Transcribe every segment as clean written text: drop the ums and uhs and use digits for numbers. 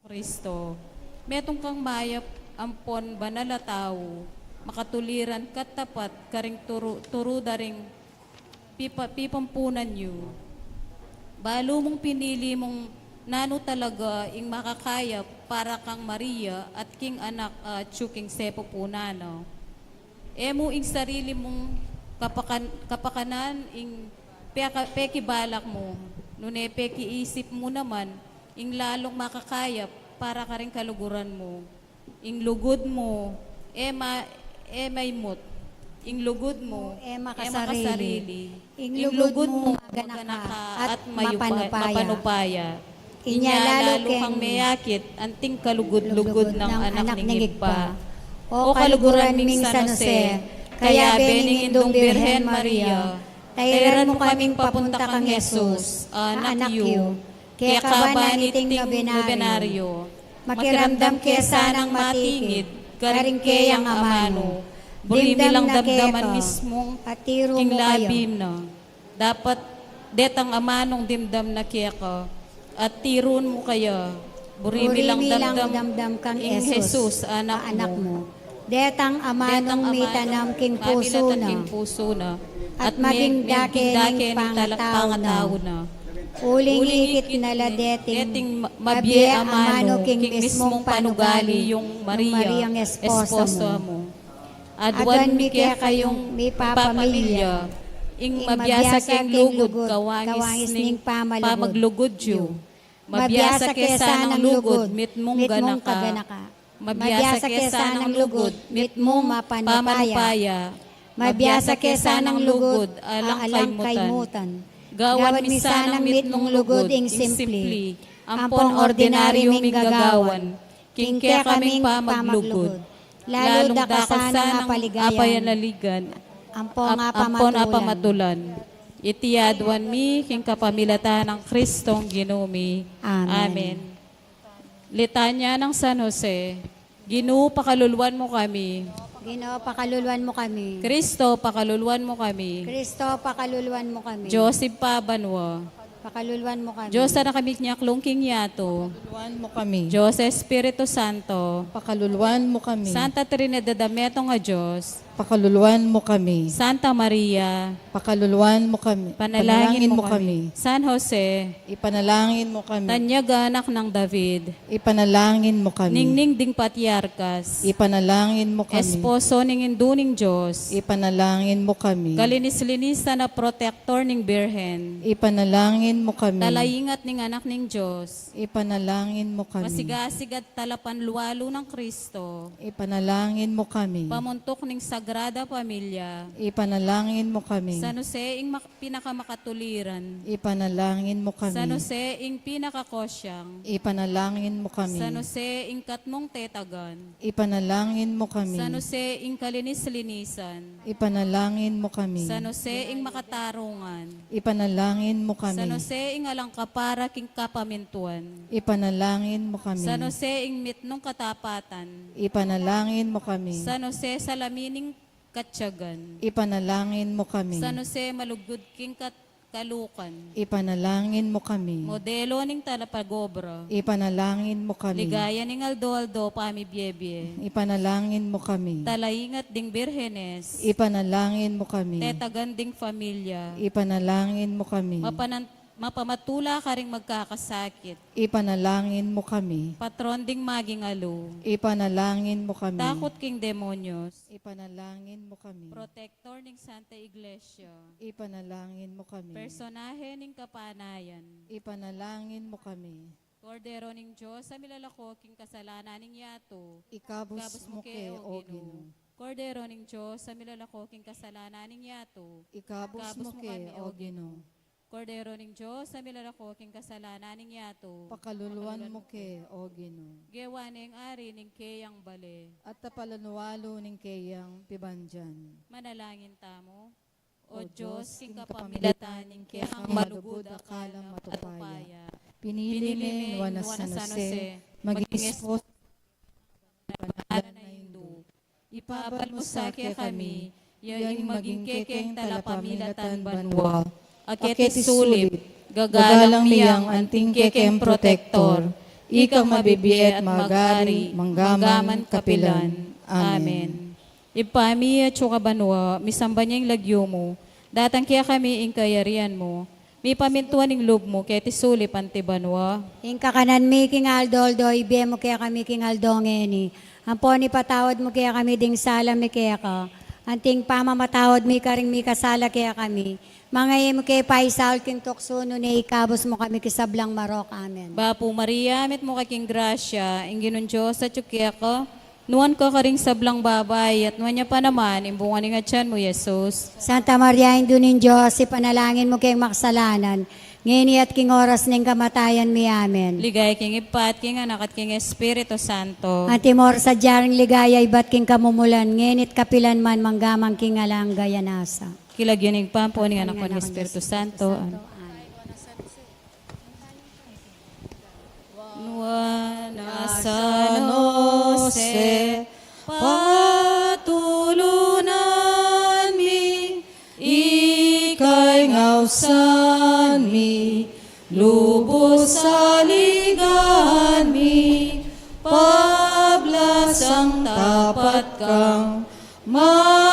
Kristo. Metong kang mayap ampon banalataw, makatuliran katapat karing turu daring pipampunan niyo. Balo mong pinili mong nano talaga ing makakaya para kang Maria at king anak tsuking sepo punano. Emo ing sarili mong kapakanan ing peki balak mo, nune peki isip mo naman, ing lalong makakaya para ka rin kaluguran mo. Ing lugod mo, may mut. Ing lugod mo, makasarili. Ing lugod mo, maganaka at mapanupaya. Inya lalo kang mayakit, anting kalugod-lugod ng anak ni Gigpa. O kaluguran ming San Jose, kaya beningindong Birhen Maria, tayran mo kaming papunta kang Jesus, anak yu, kaya kabaniting nobenaryo, makiramdam kaya sanang matingid, karing kayang amano, burimi lang damdaman mismong king labim na. Dapat detang amanong dimdam na kaya ka, at tirun mo kaya, burimi lang damdam kang Jesus, anak mo. Detang amanong mitanam king puso na, at maging dakening pangatao na. Uling ikit na ladeting mabye amano king mismong panugali yung Mariang esposa mo. Adwan mi kaya kayong mi papamilya, ing mabiyasa king lugod kawangis ning pamaglugod yu. Mabiyasa kaya sanang lugod mit mong ganaka. Mabiyasa kaya sanang lugod mit mong pamanupaya. Mabiyasa kaya sanang lugod alang kaymutan. Gawan mi sanang mitnong lugod ing simpli, ampon ordinaryong migagawan, king kaya kaming pamaglugod. Lalo dakasanang apayanaligan, ampon apamatulan. Itiyadwan mi, king kapamilatan ng Kristong Ginumi. Amen. Litanya ng San Jose, Ginoo, pakaluluan mo kami. Ginoo, pakaluluan mo kami. Kristo, pakaluluan mo kami. Kristo, pakaluluan mo kami. Joseph Pabanwa, pakaluluan mo kami. Diyos na kami niyaklong king yato. Pakaluluan mo kami. Diyos Espiritu Santo. Pakaluluan mo kami. Santa Trinidad Dameto nga Diyos. Pakaluluan mo kami. Santa Maria. Pakaluluan mo kami. Panalangin mo kami. San Jose. Ipanalangin mo kami. Tanyaga anak ng David. Ipanalangin mo kami. Ningning ding patriarkas. Ipanalangin mo kami. Esposo ning induning Diyos. Ipanalangin mo kami. Kalinis-linisa na protektor ning Birhen. Ipanalangin mo kami. Talayingat ning anak ning Diyos. Ipanalangin mo kami. Masigasig at talapan luwalo ng Kristo. Ipanalangin mo kami. Pamuntok ning Sagrada Pamilya. Ipanalangin mo kami. San Jose ing pinakamakatuliran. Ipanalangin mo kami. San Jose ing pinakakosyang. Ipanalangin mo kami. San Jose ing katmong tetagan. Ipanalangin mo kami. San Jose ing kalinis-linisan. Ipanalangin mo kami. San Jose ing makatarungan. Ipanalangin mo kami. San Jose ing alang kapara king kapamintuan. Ipanalangin mo kami. San Jose ing mitnong katapatan. Ipanalangin mo kami. San Jose salamining katyagan. Ipanalangin mo kami. San Jose malugod king kalukan. Ipanalangin mo kami. Modelo ning talapagobra. Ipanalangin mo kami. Ligaya ning Aldo pamibyebye. Ipanalangin mo kami. Talayingat ding Birhenes. Ipanalangin mo kami. Tetagan ding pamilya. Ipanalangin mo kami. Mapamatula ka ring magkakasakit. Ipanalangin mo kami. Patron ding maging alo. Ipanalangin mo kami. Takot king demonyos. Ipanalangin mo kami. Protector ning Santa Iglesia. Ipanalangin mo kami. Personahe ning kapanayan. Ipanalangin mo kami. Kordero ning Diyos sa milalako king kasalanan ning yato. Ikabos mo kay o Ginoo. Kordero ning Diyos sa milalako king kasalanan ning yato. Ikabos mo kay o Ginoo. Kordero ning Diyos sa milalako king kasalanan ning yato. Pakaluluan mo kay o Ginoo. Gewa ning ari ning kayang bale. At tapalanuwalo ning kayang pibandyan. Manalangin tamo. O Diyos, king kapamilatan ning kayang malugod akala matupaya. Pinili ni Juan San Jose, maging esposo na Hindu. Ipabal mo sa kaya kami, yaing maging kekeng talapamilatan banwa. Aketi sulit, gagalang miyang anting kekem protector. ikang mabibiet magari, manggaman kapilan. Amen. Ipami at banwa, misamba niya yung lagyo mo, datang kaya kami ing kayarian mo, may pamintuan ng loob mo, kaya tisuli panti banwa. Ing kakanan mi king aldoldo, ibe mo kaya kami king aldongeni. Ang poni patawad mo kaya kami ding sala mi kaya ka. Anting pamamatawad mi karing mi kasala kaya kami. Mga mo kaya paisaul king tuksuno ni ikabos mo kami kisablang marok. Amen. Bapo Maria, met mo kaking grasya, ing ginon Diyos at kaya ka, nuan ka karing sablang babay, at nuan niya pa naman, imbungan nga tiyan mo, Jesus. Santa Maria, Indunin Diyos, ipanalangin mo kayong maksalanan. Ngini at king oras ng kamatayan mi. Amen. Ligay king ipat, king anak at king Espiritu Santo. Antimor sa jaring ligaya, ibat king kamumulan, nginit kapilan man manggamang king alang gayanasa. Kilagyan ng pampo, ng anak ko ng Espiritu Santo. Nuana San Jose, patulunan mi, Ika'y ngausan mi, lubos sa ligahan mi, pablasang tapat kang mamilatan.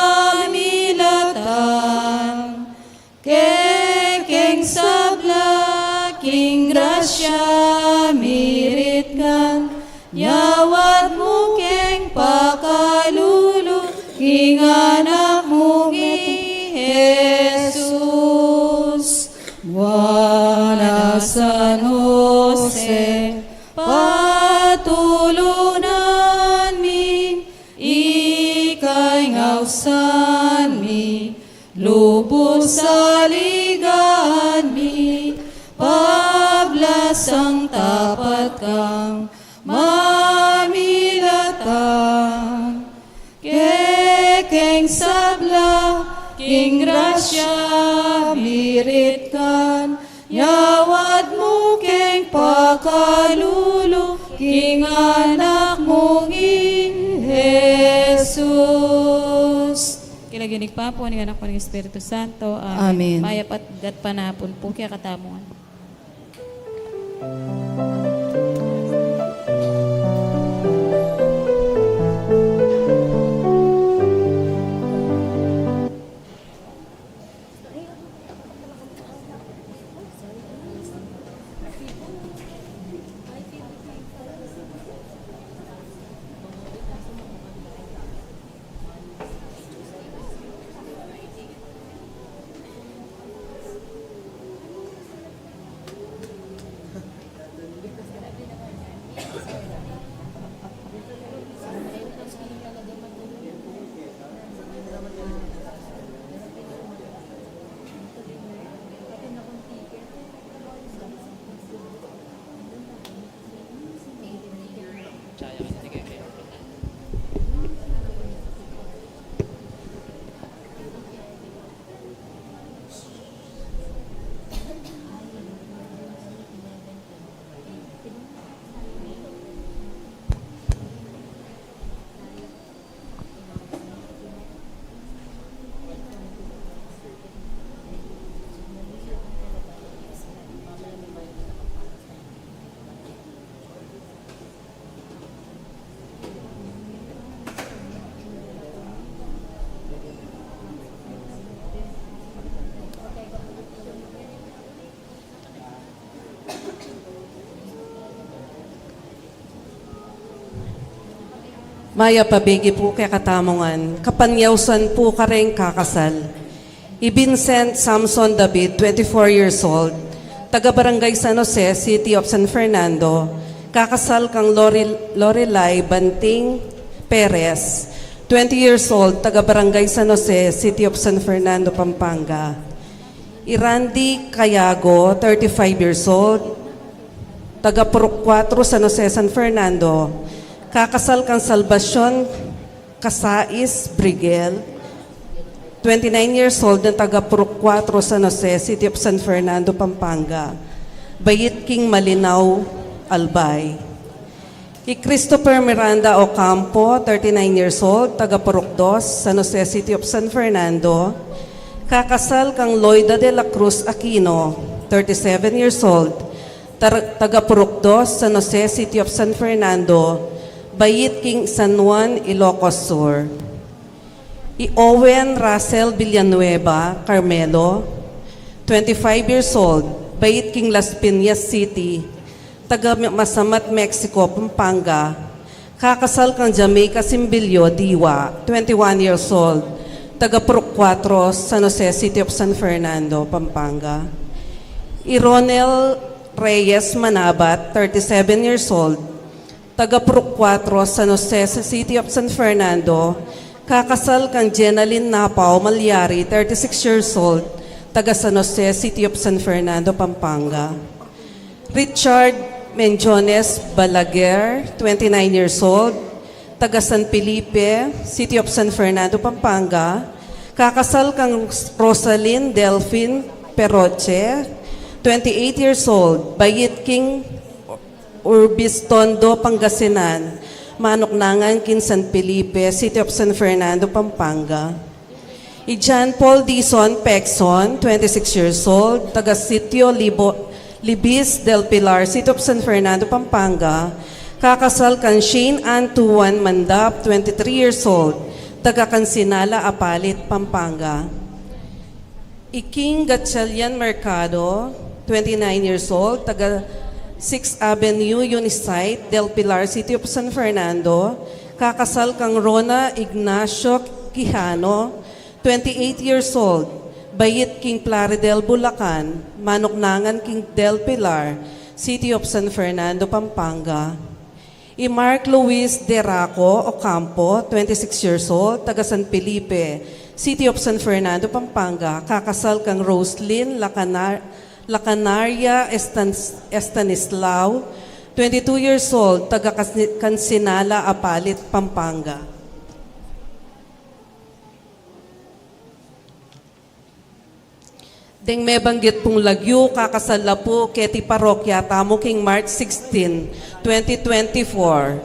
Kekeng sabla, king grasya, mirit kan, nyawat mo keng pakalulu, king anak mo Jesus. Buwana San Jose, patulunan mi, ika'y ngausan mi, lubos sa ligahan mi, pablasang tapat kang mamilatan. Kekeng sabla, king grasya, mirit kan, nyawad mo keng pakalulu, king anak mong Jesus. Kilagyan ng pampo, ng anak ko ng Espiritu Santo. Amen. Mayap at gat panapon po, kaya katamuan. Maya pabigi po kay katamongan, kapanyawsan po kareng kakasal. Ibincent Samson David, 24 years old, taga Barangay San Jose, City of San Fernando, kakasal kang Lorelai Banting Perez, 20 years old, taga Barangay San Jose, City of San Fernando, Pampanga. Irandi Cayago, 35 years old, taga Purok 4, San Jose, San Fernando, kakasal kang Salvacion Casais Brigel, 29 years old, ng taga Purok 4, San Jose, City of San Fernando, Pampanga. Bayit King Malinaw, Albay. Christopher Miranda Ocampo, 39 years old, taga Purok 2, San Jose, City of San Fernando. Kakasal kang Loida de la Cruz Aquino, 37 years old, taga Purok 2, San Jose, City of San Fernando, Bayit King San Juan, Ilocos Sur. Owen Russell Villanueva, Carmelo, 25 years old, Bayit King Las Piñas City, taga Masamat, Mexico, Pampanga. Kakasal kang Jamaica Simbilio, Diwa, 21 years old, taga Purok 4, San Jose, City of San Fernando, Pampanga. Ronel Reyes Manabat, 37 years old, taga Purok 4, San Jose, City of San Fernando. Kakasal kang Jenaline Napao Malyari, 36 years old, taga San Jose, City of San Fernando, Pampanga. Richard Menjones Balaguer, 29 years old, taga San Felipe, City of San Fernando, Pampanga. Kakasal kang Rosalyn Delphine Peroche, 28 years old, Bayit King Urbistondo, Pangasinan. Manoknangan kin San Felipe, City of San Fernando, Pampanga. John Paul Dizon Pexon, 26 years old, taga Sitio Libis del Pilar, City of San Fernando, Pampanga. Kakasal kan Shane Antuan Mandap, 23 years old, taga Kansinala, Apalit, Pampanga. King Gatchalian Mercado, 29 years old, taga 6th Avenue, Unisite, Del Pilar, City of San Fernando. Kakasal kang Rona Ignacio Quijano, 28 years old, Bayit King Plaridel, Bulacan, Manoknangan King Del Pilar, City of San Fernando, Pampanga. Mark Luis Deraco Ocampo, 26 years old, taga San Felipe, City of San Fernando, Pampanga. Kakasal kang Roslyn Lacanaria Estanislao, 22 years old, taga Kansinala, Apalit, Pampanga. Deng may banggit pong lagyo, kakasal na po, Keti Parokya, tamo king March 16, 2024.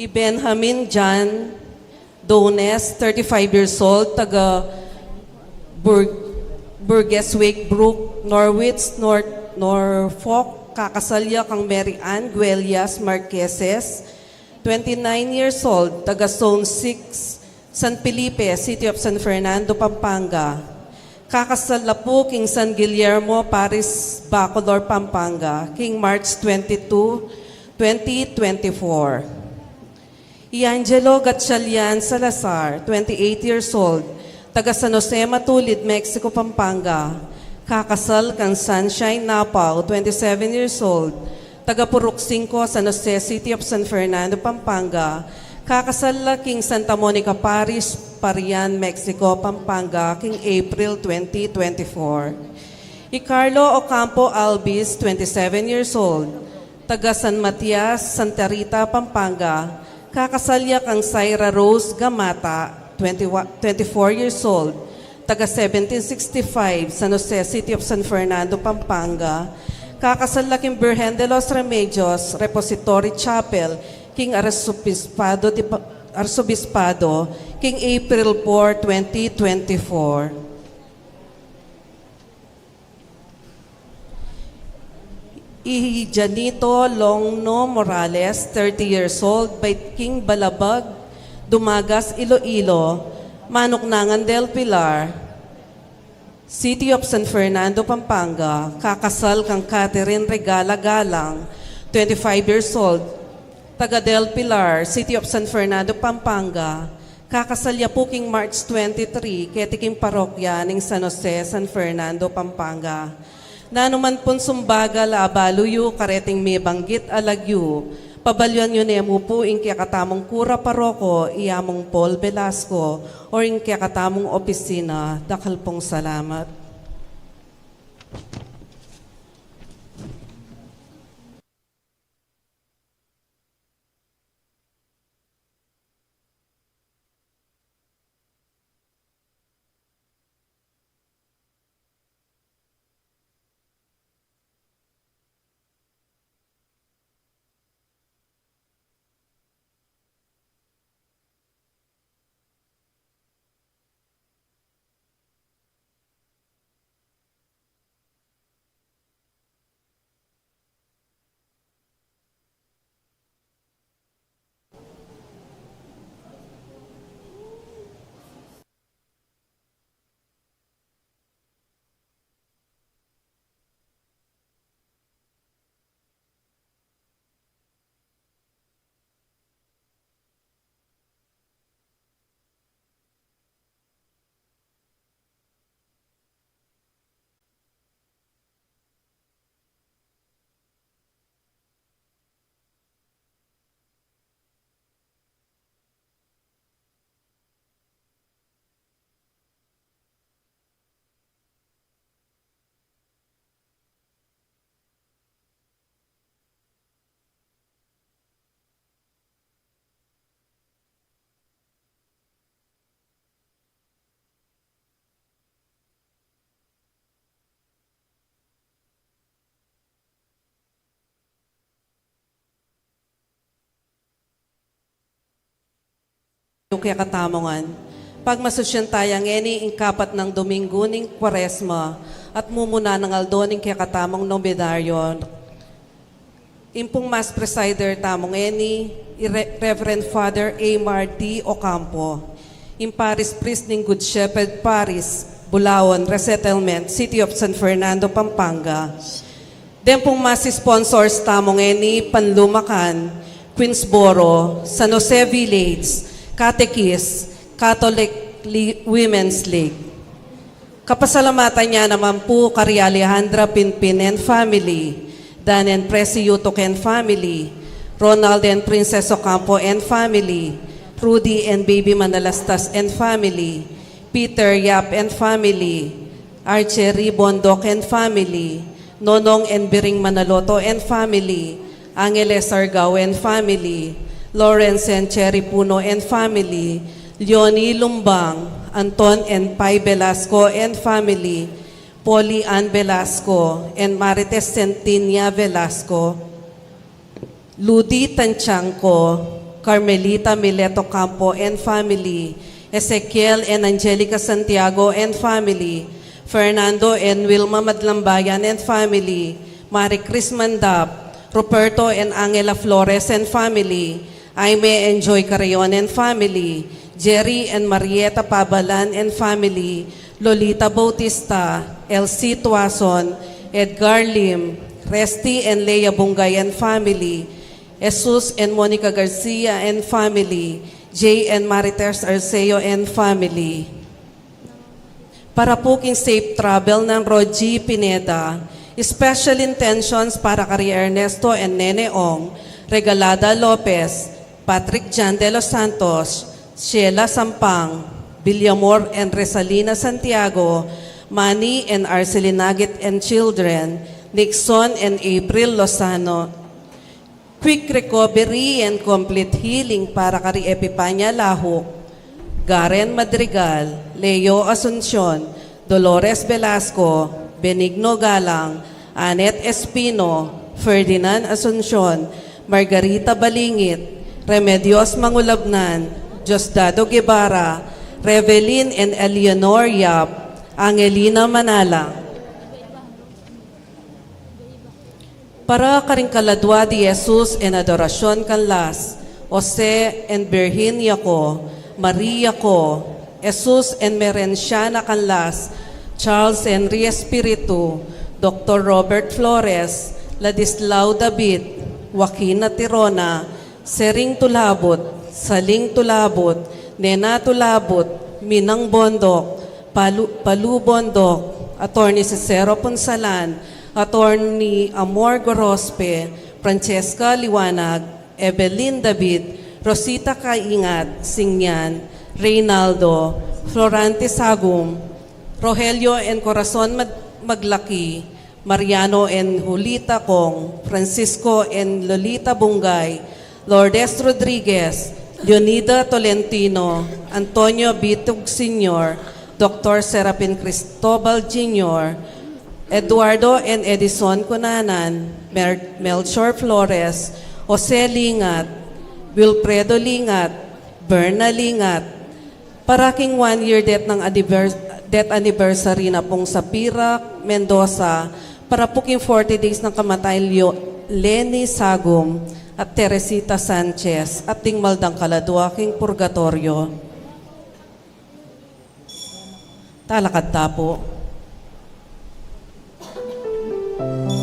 Benjamin John Dones, 35 years old, taga Burgeswick Brook, Norwich, Norfolk. Kakasalya kang Mary Ann Guelias Marqueses, 29 years old, taga Zone 6, San Felipe, City of San Fernando, Pampanga. Kakasal na po King San Guillermo Paris Bacolor, Pampanga, King March 22, 2024. Angelo Gatchalian Salazar, 28 years old, taga San Jose Matulid, Mexico, Pampanga. Kakasal kang Sunshine Napao, 27 years old, taga Purok 5, San Jose, City of San Fernando, Pampanga. Kakasal na King Santa Monica Parish, Parian, Mexico, Pampanga, King April 2024. Carlo Ocampo Albis, 27 years old, taga San Matias, Santa Rita, Pampanga. Kakasalya kang Syra Rose Gamata, 24 years old, taga 1765, San Jose, City of San Fernando, Pampanga. Kakasal na King Birhen de los Remedios, Repository Chapel, King Arsobispado, King April 4, 2024. Janito Longno Morales, 30 years old, by King Balabag, Dumagas, Iloilo, Manoknangan del Pilar, City of San Fernando, Pampanga. Kakasal kang Catherine Regala Galang, 25 years old, taga Del Pilar, City of San Fernando, Pampanga. Kakasalya po King March 23, Ketiking Parokya ng San Jose, San Fernando, Pampanga. Nanuman pun sumbaga la abaluyo, kareting may banggit alagyo. Pabalyan yun mo po inki katamong kura paroko, iyamong Paul Velasco, or inki katamong opisina. Dakal pong salamat. kaya katamongan. Pagmasusyon tayang eni ingkapat ng Domingo ning Kwaresma at mumuna ng aldoning kaya katamong nobedaryo. Impong Mass Presider tamong eni, Reverend Father Amar D. Ocampo. Imparis Priest ng Good Shepherd Paris, Bulaon, Resettlement, City of San Fernando, Pampanga. Dempong Mass Sponsors tamong eni, Panlumacan, Queensboro, San Jose Village, Catequist, Catholic Women's League. Kapasalamatan niya naman po kay Alejandra Pinpin and family, Dan and Presi Yutok and family, Ronald and Princess Ocampo and family, Rudy and Baby Manalastas and family, Peter Yap and family, Archery Bondok and family, Nonong and Biring Manaloto and family, Angeles Argao and family, Lawrence and Cherry Puno and family, Leonie Lumbang, Anton and Pai Velasco and family, Polly Ann Velasco and Marites Centinia Velasco, Ludi Tanchanco, Carmelita Mileto Campo and family, Ezekiel and Angelica Santiago and family, Fernando and Wilma Madlambayan and family, Marie Chris Mandap, Roberto and Angela Flores and family, Aime and Joy Carrion and family, Jerry and Marieta Pabalan and family, Lolita Bautista, Elsie Tuason, Edgar Lim, Resty and Leia Bungay and family, Jesus and Monica Garcia and family, Jay and Marites Arceo and family. Para po king safe travel ng Rogie Pineda, special intentions para kay Ernesto and Nene Ong, Regalada Lopez, Patrick Jan de los Santos, Sheila Sampang, Villamor and Resalina Santiago, Manny and Arcelinagit and children, Nixon and April Lozano. Quick recovery and complete healing para kay Epipanya Lahok, Garen Madrigal, Leo Asuncion, Dolores Velasco, Benigno Galang, Anet Espino, Ferdinand Asuncion, Margarita Balingit, Remedios Mangulabnan, Diosdado Guevara, Revelin and Eleanor Yap, Angelina Manala. Para karing kaladwa di Jesus en adorasyon kanlas, Jose and Virginia ko, Maria ko, Jesus and Merenciana kanlas, Charles Henry Espiritu, Dr. Robert Flores, Ladislao David, Joaquina Tirona, Sering Tulabot, Saling Tulabot, Nena Tulabot, Minang Bondok, Palu Bondok, Attorney Cicero Punsalan, Attorney Amor Gorospe, Francesca Liwanag, Evelyn David, Rosita Kaingat, Singyan, Reynaldo, Florante Sagum, Rogelio and Corazon Maglaki, Mariano and Julita Kong, Francisco and Lolita Bungay, Lourdes Rodriguez, Leonida Tolentino, Antonio Bitug Sr., Dr. Serapin Cristobal Jr., Eduardo and Edison Cunanan, Melchor Flores, Jose Lingat, Wilfredo Lingat, Berna Lingat, paraking 1-year death anniversary na pong sa Pirak, Mendoza, para puking 40 days ng kamatay Lenny Sagum at Teresita Sanchez at tingmaldang kaladwaking purgatorio. Talakad tapo. Ang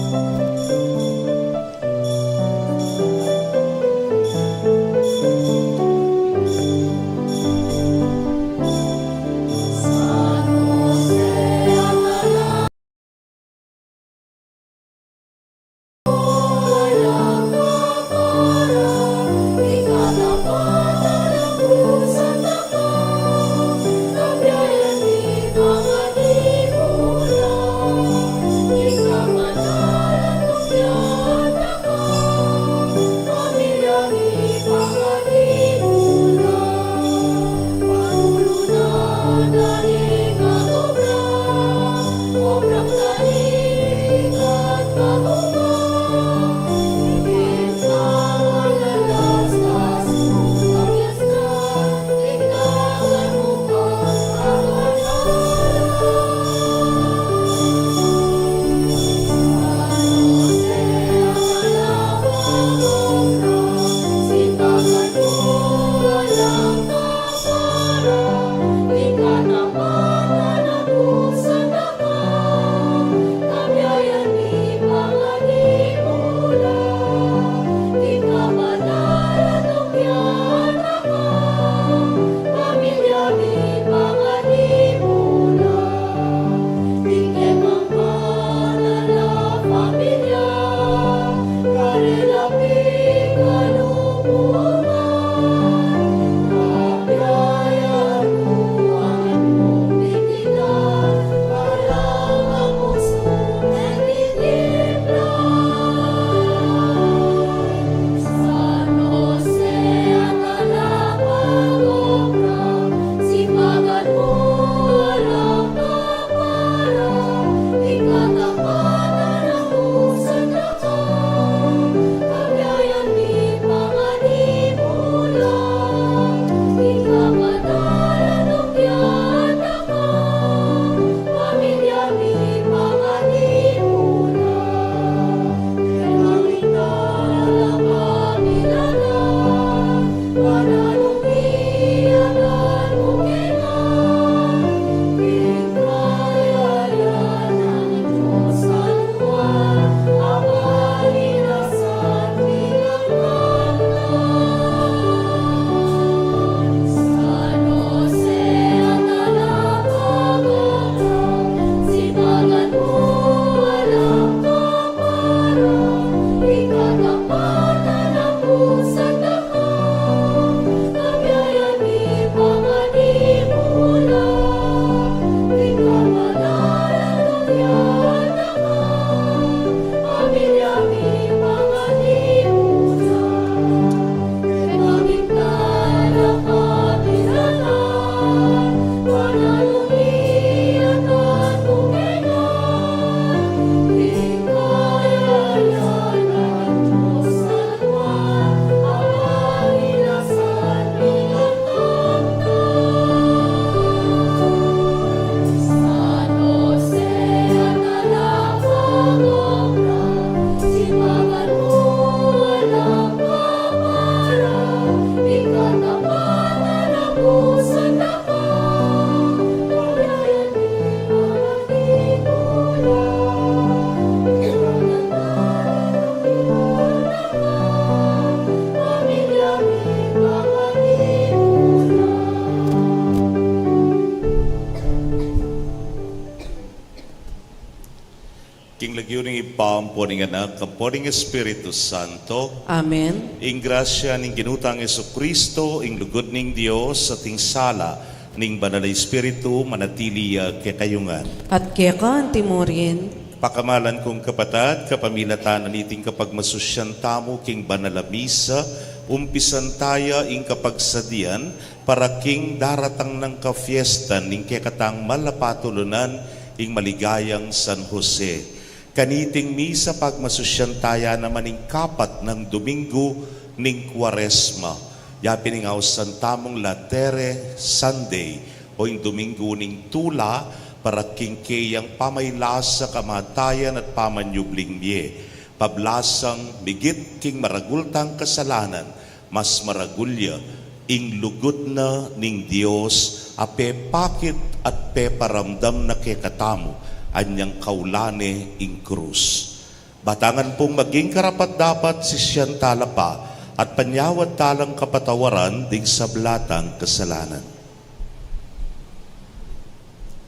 ning ipampo ning anak, kampo ning Espiritu Santo, Amen. ing grasya ning ginutang Kristo, ing lugod ning Dios at ing sala ning banal na Espiritu manatili kayungan. At kaya ka, Timorin, Pakamalan kong kapatad, kapamilatan aniting kapag masusyan tamo king banal na misa, umpisan taya ing kapagsadian para king daratang ng kafiesta ning kekatang malapatulunan ing maligayang San Jose. Kaniting misa pagmasusyan taya naman ing kapat ng Domingo ning Kwaresma. Yapin ing ausan tamong Latere Sunday o ing Domingo ning Tula para king kayang pamaylasa kamatayan at pamanyubling miye. Pablasang bigit king maragultang kasalanan, mas maragulya ing lugot na ning Dios ape pakit at pe paramdam na kekatamo anyang kaulane ing krus. Batangan pong maging karapat dapat si siyan talapa at panyawat talang kapatawaran ding sablatang kasalanan.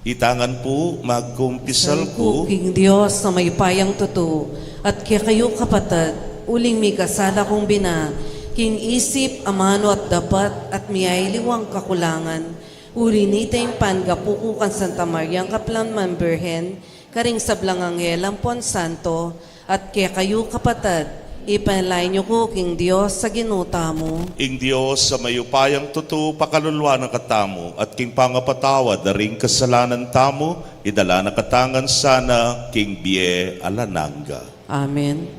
Itangan po magkumpisal ko King Diyos na may payang totoo, at kaya kayo kapatid, uling may kasala kong bina, king isip, amano at dapat, at miyay liwang kakulangan, uri nitay pangapukukan Santa Maria ang Kaplan Mamberhen, karing sablang anghel ang Pon Santo, at kaya kayo kapatid, ipanalay niyo ko king Diyos sa ginuta mo. ing Diyos sa mayupayang totoo pakalulwa ng katamo at king pangapatawad na ring kasalanan tamo, idala na katangan sana king Bie Alananga. Amen.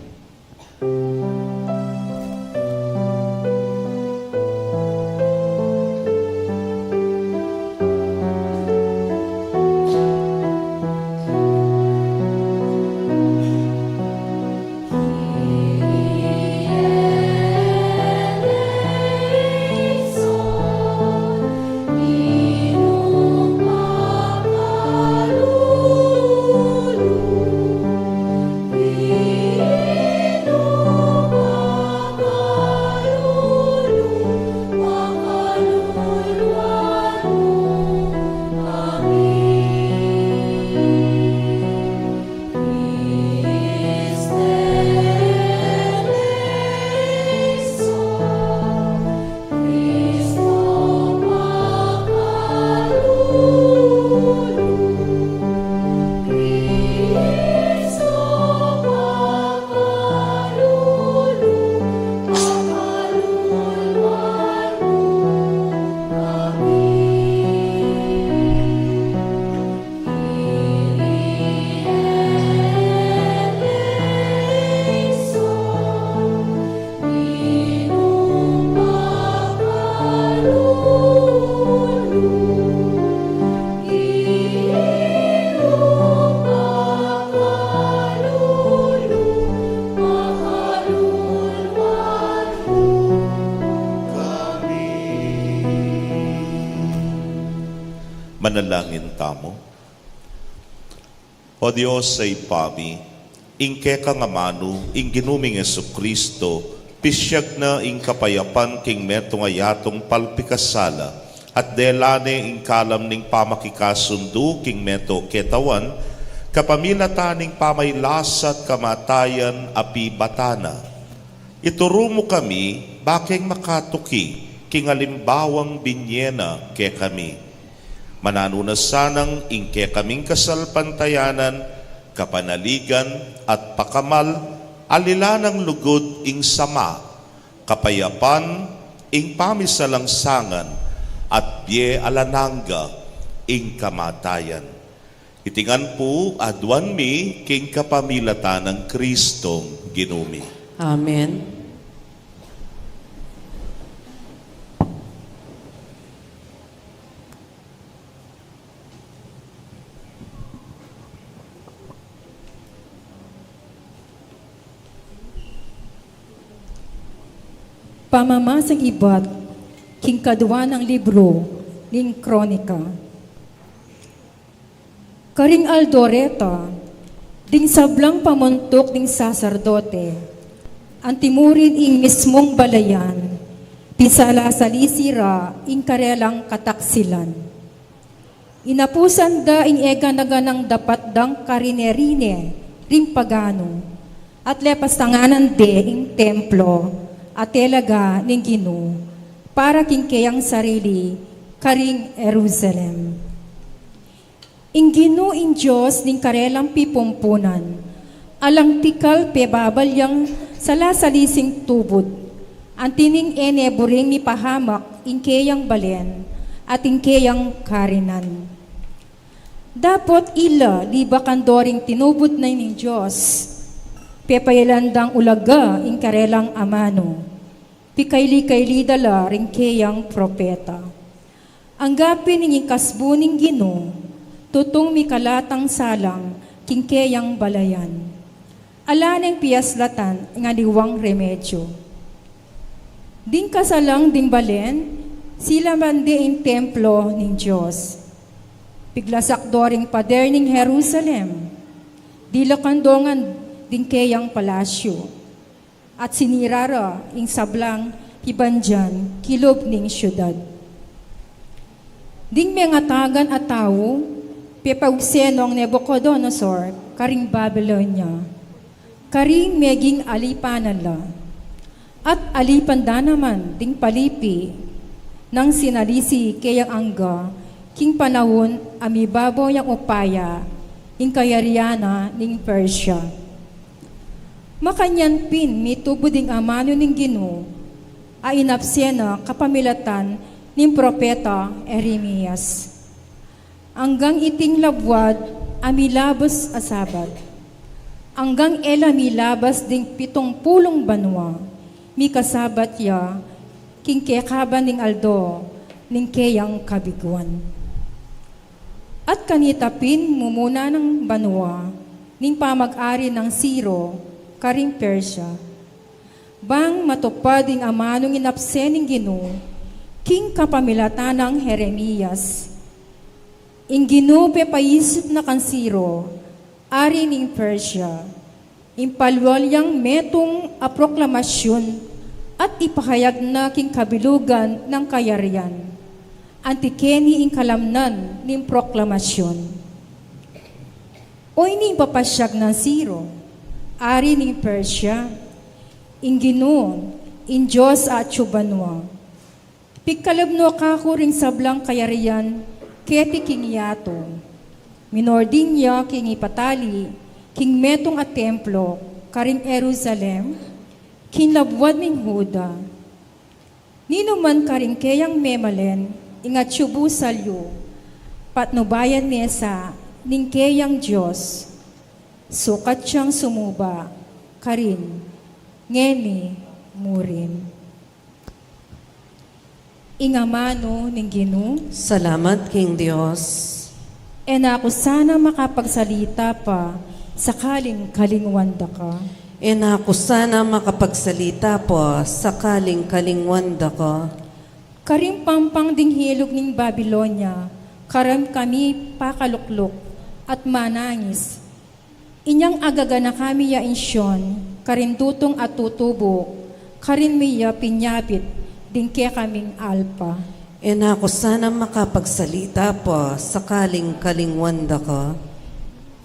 Manalangin tamo. O Diyos sa ipami, ingke ka nga manu, ing ginuming Kristo, pisyag na ing kapayapan king meto nga yatong palpikasala, at delane ing kalam ning pamakikasundu king meto ketawan, kapamilataning pamaylasat kamatayan api batana. Ituro mo kami, baking makatuki, king alimbawang binyena ke kami. Mananunas sanang ingke kaming kasalpantayanan, kapanaligan at pakamal, alilanang lugod ing sama, kapayapan ing pamisalangsangan, at Bie Alananga ing kamatayan. Itingan po adwan mi king kapamilatan ng Kristong ginumi. Amen. Pamamasang ibat, king kadwa ng libro, ning kronika. Karing Aldoreta, ding sablang pamuntok ding saserdote, ang timurin ing mismong balayan, pisala sa lisira ing karelang kataksilan. Inapusan da ing ega naganang dapat dang karinerine, ring pagano, at lepas tanganan de ing templo, at telaga ning Ginoo, para kinkayang sarili, karing Jerusalem. Ing Ginoo ing Diyos ning karelang pipumpunan, alang tikal pe babalyang salasalising tubod, antining ene buring mi pahamak ing kayang balen, at ing kayang karinan. Dapat ila libakan doring tinubod na ning Diyos, pepayalandang ulaga ing karelang amano, pikayli-kayli dala ring kayang propeta. Ang gapi ning kasbuning Ginoo, tutong mikalatang salang king kayang balayan. Ala ng piyaslatan nga liwang remedyo. Ding kasalang ding balen, sila man di ing templo ning Diyos. Piglasak doring pader ning Jerusalem, dilakandongan din kayang palasyo, at sinirara ing sablang hibanjan kilob ning syudad. Ding mga tagan at tao, pepagseno ang Nebuchadnezzar, karing Babylonia, karing meging alipanan la, at alipanda naman ding palipi, nang sinalisi kayang angga, king panahon amibabaw yang upaya, ing kayariana ning Persia. Makanyan pin mitubo ding amano ning Ginoo, ay inapsena kapamilatan ning propeta Jeremias. Anggang iting labwad amilabas asabat. Anggang ela milabas ding 70 banwa, mi kasabat ya, king kekaban ning aldo, ning kayang kabiguan. At kanitapin mumuna ng banwa, ning pamag-ari ng Siro, karing Persia. Bang matupad ing amanong inapsen ning Ginoo, king kapamilatan ng Jeremias. Ing Ginoo pepaisip na kan Siro, ari ning Persia, impalwalyang metong aproklamasyon at ipahayag na king kabilugan ng kayarian. Antikeni ing kalamnan ning proklamasyon. O ining papasyag ng Siro, ari ning Persia, ing Ginoo, ing Diyos at Chubanwa. Pigkalabno kako ring sablang kayarian, keti king yato. Minordin niya king ipatali, king metong at templo, karing Jerusalem, king labwad ning Huda. Ninuman karing kayang memalen, ingat syubu salyo, patnubayan nesa, ning kayang Diyos, sukat siyang sumuba, karin, ngeni, murin. Ingamano ning Ginoo, Salamat, King Diyos. ako sana makapagsalita pa, sakaling kalingwanda ka. Ako sana makapagsalita po, sakaling kalingwanda ko. Karing pampang ding hilog ning Babylonia, karam kami pakaluklok at manangis. Inyang agaga na kami ya insyon, karin tutong at tutubo, karin miya pinyapit, ding kaya kaming alpa. Ako sana makapagsalita po, sakaling kalingwanda ko.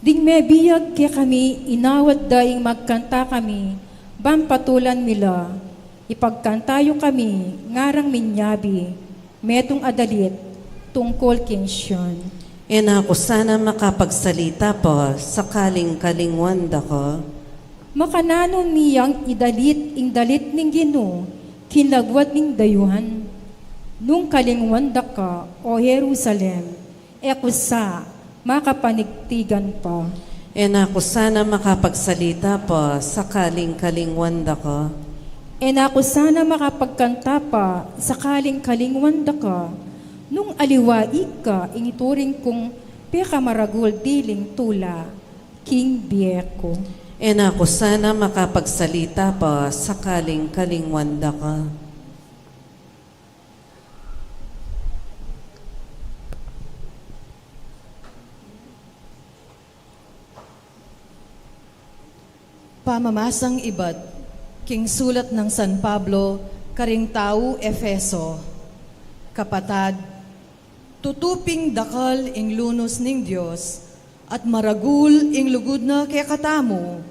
Ding may biyag kaya kami, inawad daing magkanta kami, bampatulan mila, ipagkantayo kami, ngarang minyabi, metong adalit, tungkol kinsyon. Ako sana makapagsalita po, sakaling kalingwanda ko. Makanano miyang idalit, ing dalit ning Ginoo, kinlagwat ning dayuhan. Nung kalingwanda ka, o Jerusalem, ekusa, makapanigtigan pa. Ako sana makapagsalita po, sakaling kalingwanda ko. Ako sana makapagkanta pa, sakaling kalingwanda ka, nung aliwaig ka, inituring kong pekamaragul diling tula, King Bieko. Ako sana makapagsalita po, sakaling kalingwanda ka. Pamamasang ibat, king sulat ng San Pablo, karing tao Efeso. Kapatad, tutuping dakal ing lunos ning Dios, at maragul ing lugod na kay katamo,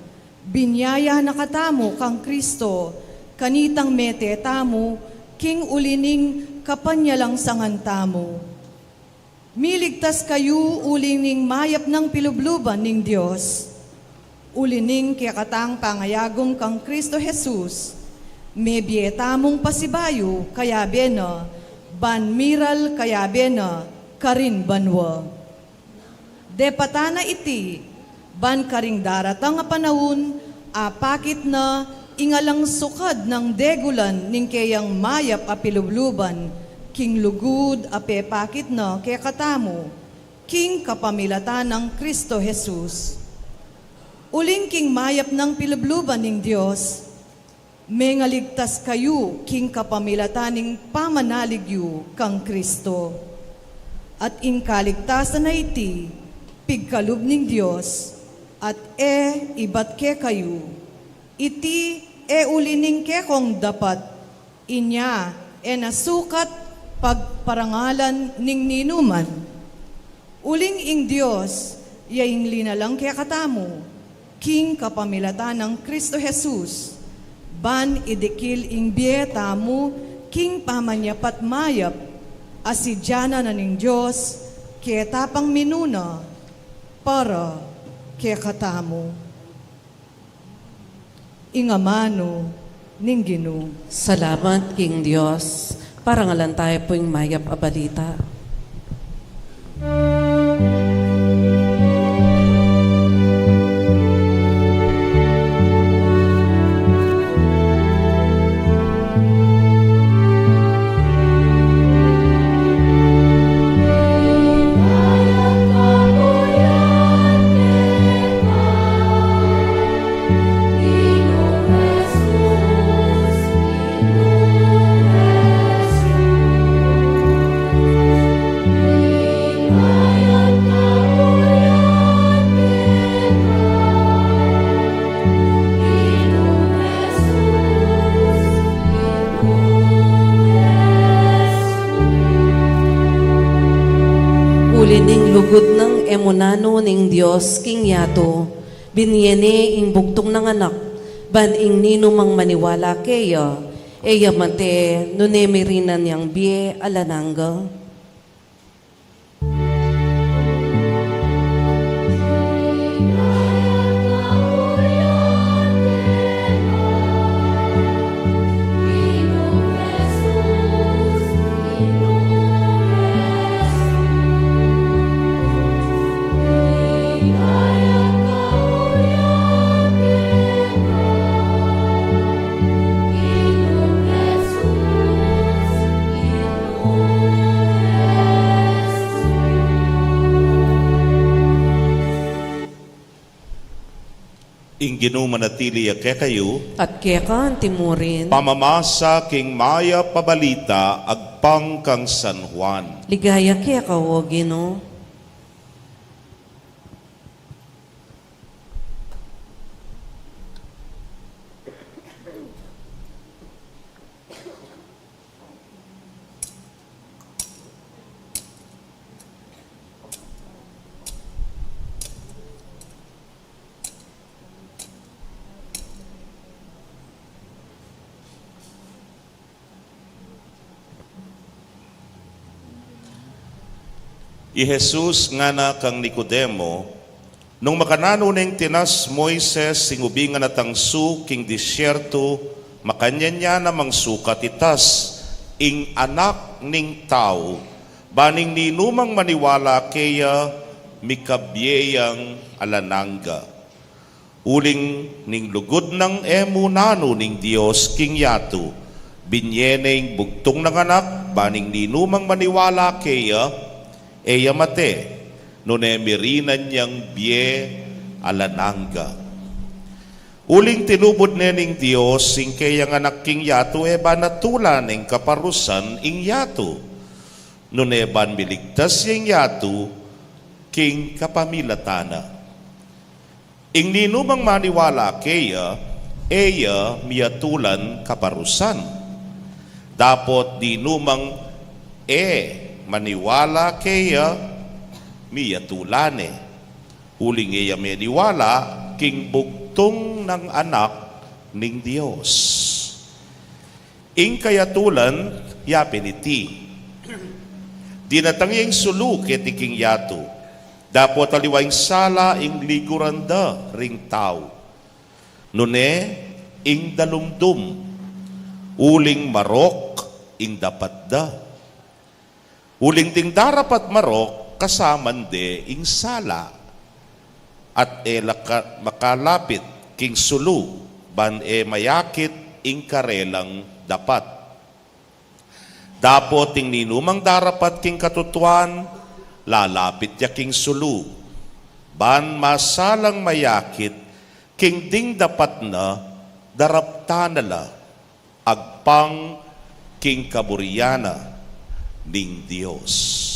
binyaya na katamo kang Kristo, kanitang mete tamo, king ulining kapanyalang sangantamo. Miligtas kayo ulining mayap ng pilubluban ning Dios, ulining kay katang pangayagom kang Kristo Jesus, may bietamong pasibayo kaya bena, banmiral kaya bena, karin banwa. Depatana iti, ban karing daratang nga panahon, apakit na ingalang sukad ng degulan ning kayang mayap a pilubluban, king lugud a pepakit na kay katamo, king kapamilatan ng Kristo Jesus. Uling king mayap ng pilubluban ning Dios, may ngaligtas kayo king kapamilatan ning pamanaligyo kang Kristo. At ing kaligtasan na iti, pigkalub ning Dios, at ibat ke kayo. Iti ulining ke kong dapat, inya nasukat pagparangalan ning ninuman. Uling ing Dios, yaing linalang kaya katamo, king kapamilatan ng Kristo Jesus, ban idikil ing bieta mo, king pamanyapat mayap, asidyana na ning Diyos, kaya tapang minuna, para kaya katamo. Ingamano ning Ginoo. Salamat, King Diyos. Parangalan tayo po yung mayap a balita. Ulining lugod ng emunano ning Dios king yato, binyene ing bugtong ng anak, ban ing nino mang maniwala kaya, mate nunemirinan yang bie alananga. Ginoo manatili ke kayo, At kaya ka timurin, pamamasa king maya pabalita agpang kang San Juan. ligaya kaya ka o Ginoo. I Jesus nga na kang Nicodemo, nung makanano ning tinas Moises singubingan na tangsu king disyerto, makanya na mangsukat itas, ing anak ning tao, baning ninumang maniwala kaya mikabyeyang alananga. Uling ning lugod ng emunano ning Dios king yato, binyeneng bugtong ng anak, baning ninumang maniwala kaya, mate, nunemirinan niyang bie alananga. Uling tinubod nening Dios, sing kayang anak king yato, banatulan ing kaparusan ing yato. Nuneban miligtas yung yato, king kapamilatana. Ing ninumang maniwala kaya, miyatulan kaparusan. Dapot dinumang maniwala kaya miyatulane. Uling iya meniwala, king bugtong ng anak ning Dios. Ing kayatulan, yapin iti. Dinatangyang suluk iti king yato. Dapo taliwaing sala ing liguranda ring tao. Nune, ing dalumdum. Uling marok, ing dapat da. Uling ding darapat marok, kasaman de ing sala. At makalapit king sulu, ban mayakit ing karelang dapat. Dapo ting ninumang darapat king katutuan, lalapit ya king sulu. Ban masalang mayakit, king ding dapat na, darapta nala, agpang king kaburyana ning Dios.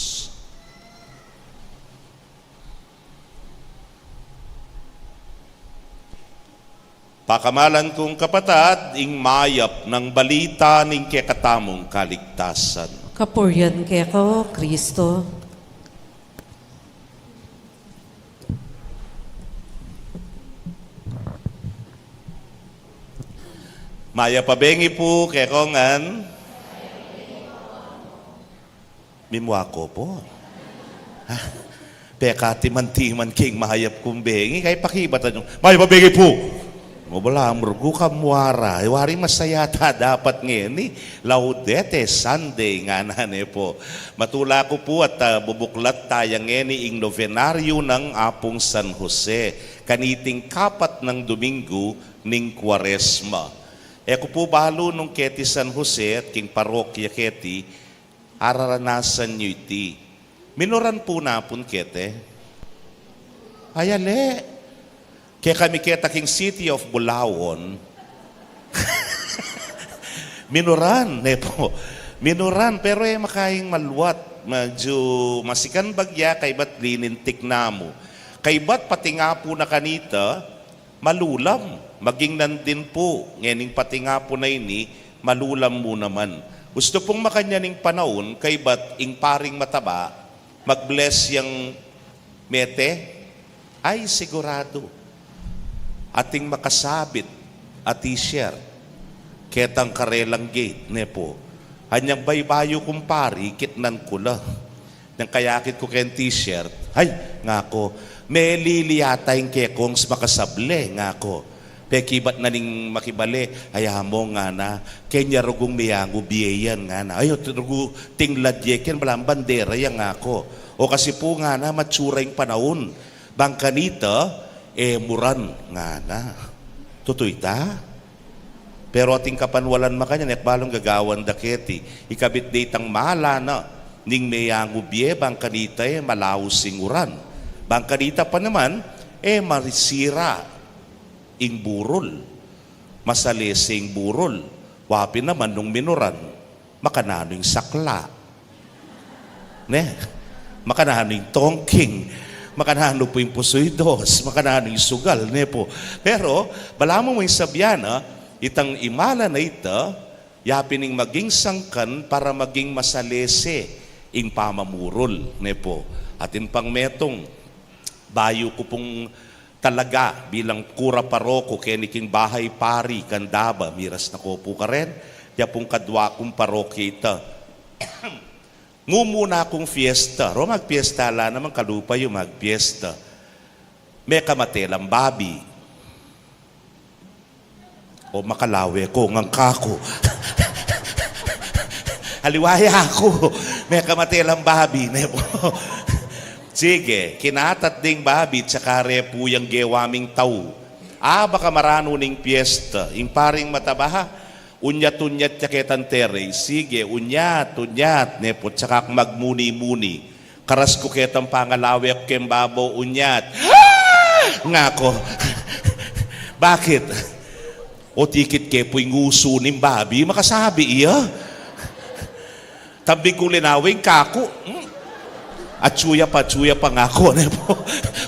Pakamalan kong kapatad, ing mayap ng balita ning kekatamong kaligtasan. Kapuryan kaya ko, Kristo. Maya pabengi po kekongan. Mimwa ko po. Ha? Pekati man king mahayap kong bengi, kay pakibatan yung, maya pabengi po. Mabala, murgo ka muara. Iwari masayata dapat ngayon ni Laudete Sunday nga nane po. Matula ko po at bubuklat tayo ngayon ing novenaryo ng Apong San Jose. Kaniting kapat ng Domingo ning Kwaresma. Eko po balo nung Keti San Jose at king parokya Keti, araranasan nyo iti. Minoran po napon Kete. Ayale. Kaya kami kita king City of Bulawon, minuran, nepo. Minuran, pero makaing maluwat. Medyo masikan bagya, kay ba't linintik na mo. Kay ba't pati nga po na kanita, malulam. Maging nandin po, ngayon pati nga po na ini, malulam mo naman. Gusto pong makanyaning panahon, kay ba't ing paring mataba, mag-bless yung mete, ay sigurado. Ating makasabit at t-shirt, ketang karelang gate, nepo. Hanyang baybayo kumpari, kitnan ko lang. Nang kayakit ko kayang t-shirt, ay, nga ko, may liliyata yung kekongs makasable, nga ko. Pekibat na ning makibali, mo nga na, kanya rugong miyango biyayan nga na. Ayo, rugo tinglad yeken, balang bandera yan nga ko. O kasi po nga na, matsura yung panahon. Bangkanita, muran nga na. Tutoy ta? Pero ating kapanwalan makanya, nekbalong gagawan daketi. Ikabit datang mahala na, ning mayang ubye, bangkanita malaos singuran. Bangkanita pa naman, marisira ing burol. Masalesing burol. Wapi naman nung minuran, makanano yung sakla. Ne? Makanano yung tongking. Makanano po yung pusoy dos, makanano yung sugal, nepo. Pero, bala mo yung sabyana, itang imala na ita, yapining maging sangkan para maging masalese ing pamamurol, nepo. At in pangmetong, bayo ko pong talaga bilang kura paroko, keniking bahay pari, kandaba, miras na ko po ka rin, ya pong kadwa kong parokya ita. Ngumuna akong fiesta. Ro magpiesta la naman kalupa yung magpiesta. May kamatelang babi. O makalawe ko, ngang kako. Haliwaya ako. May kamatelang babi. Sige, kinatat ding babi tsaka repo yung gewaming tau. Baka marano ning fiesta. Yung paring matabaha. Unyat-unyat yaketan tere, sige, unyat, nepo, tsaka magmuni-muni. Karas ko ketang pangalawek kembabo, unyat. Nga ko. Bakit? O tikit kepo'y nguso ng babi, makasabi iya. Tabi ko linawing kako. At tsuya pa nga ako.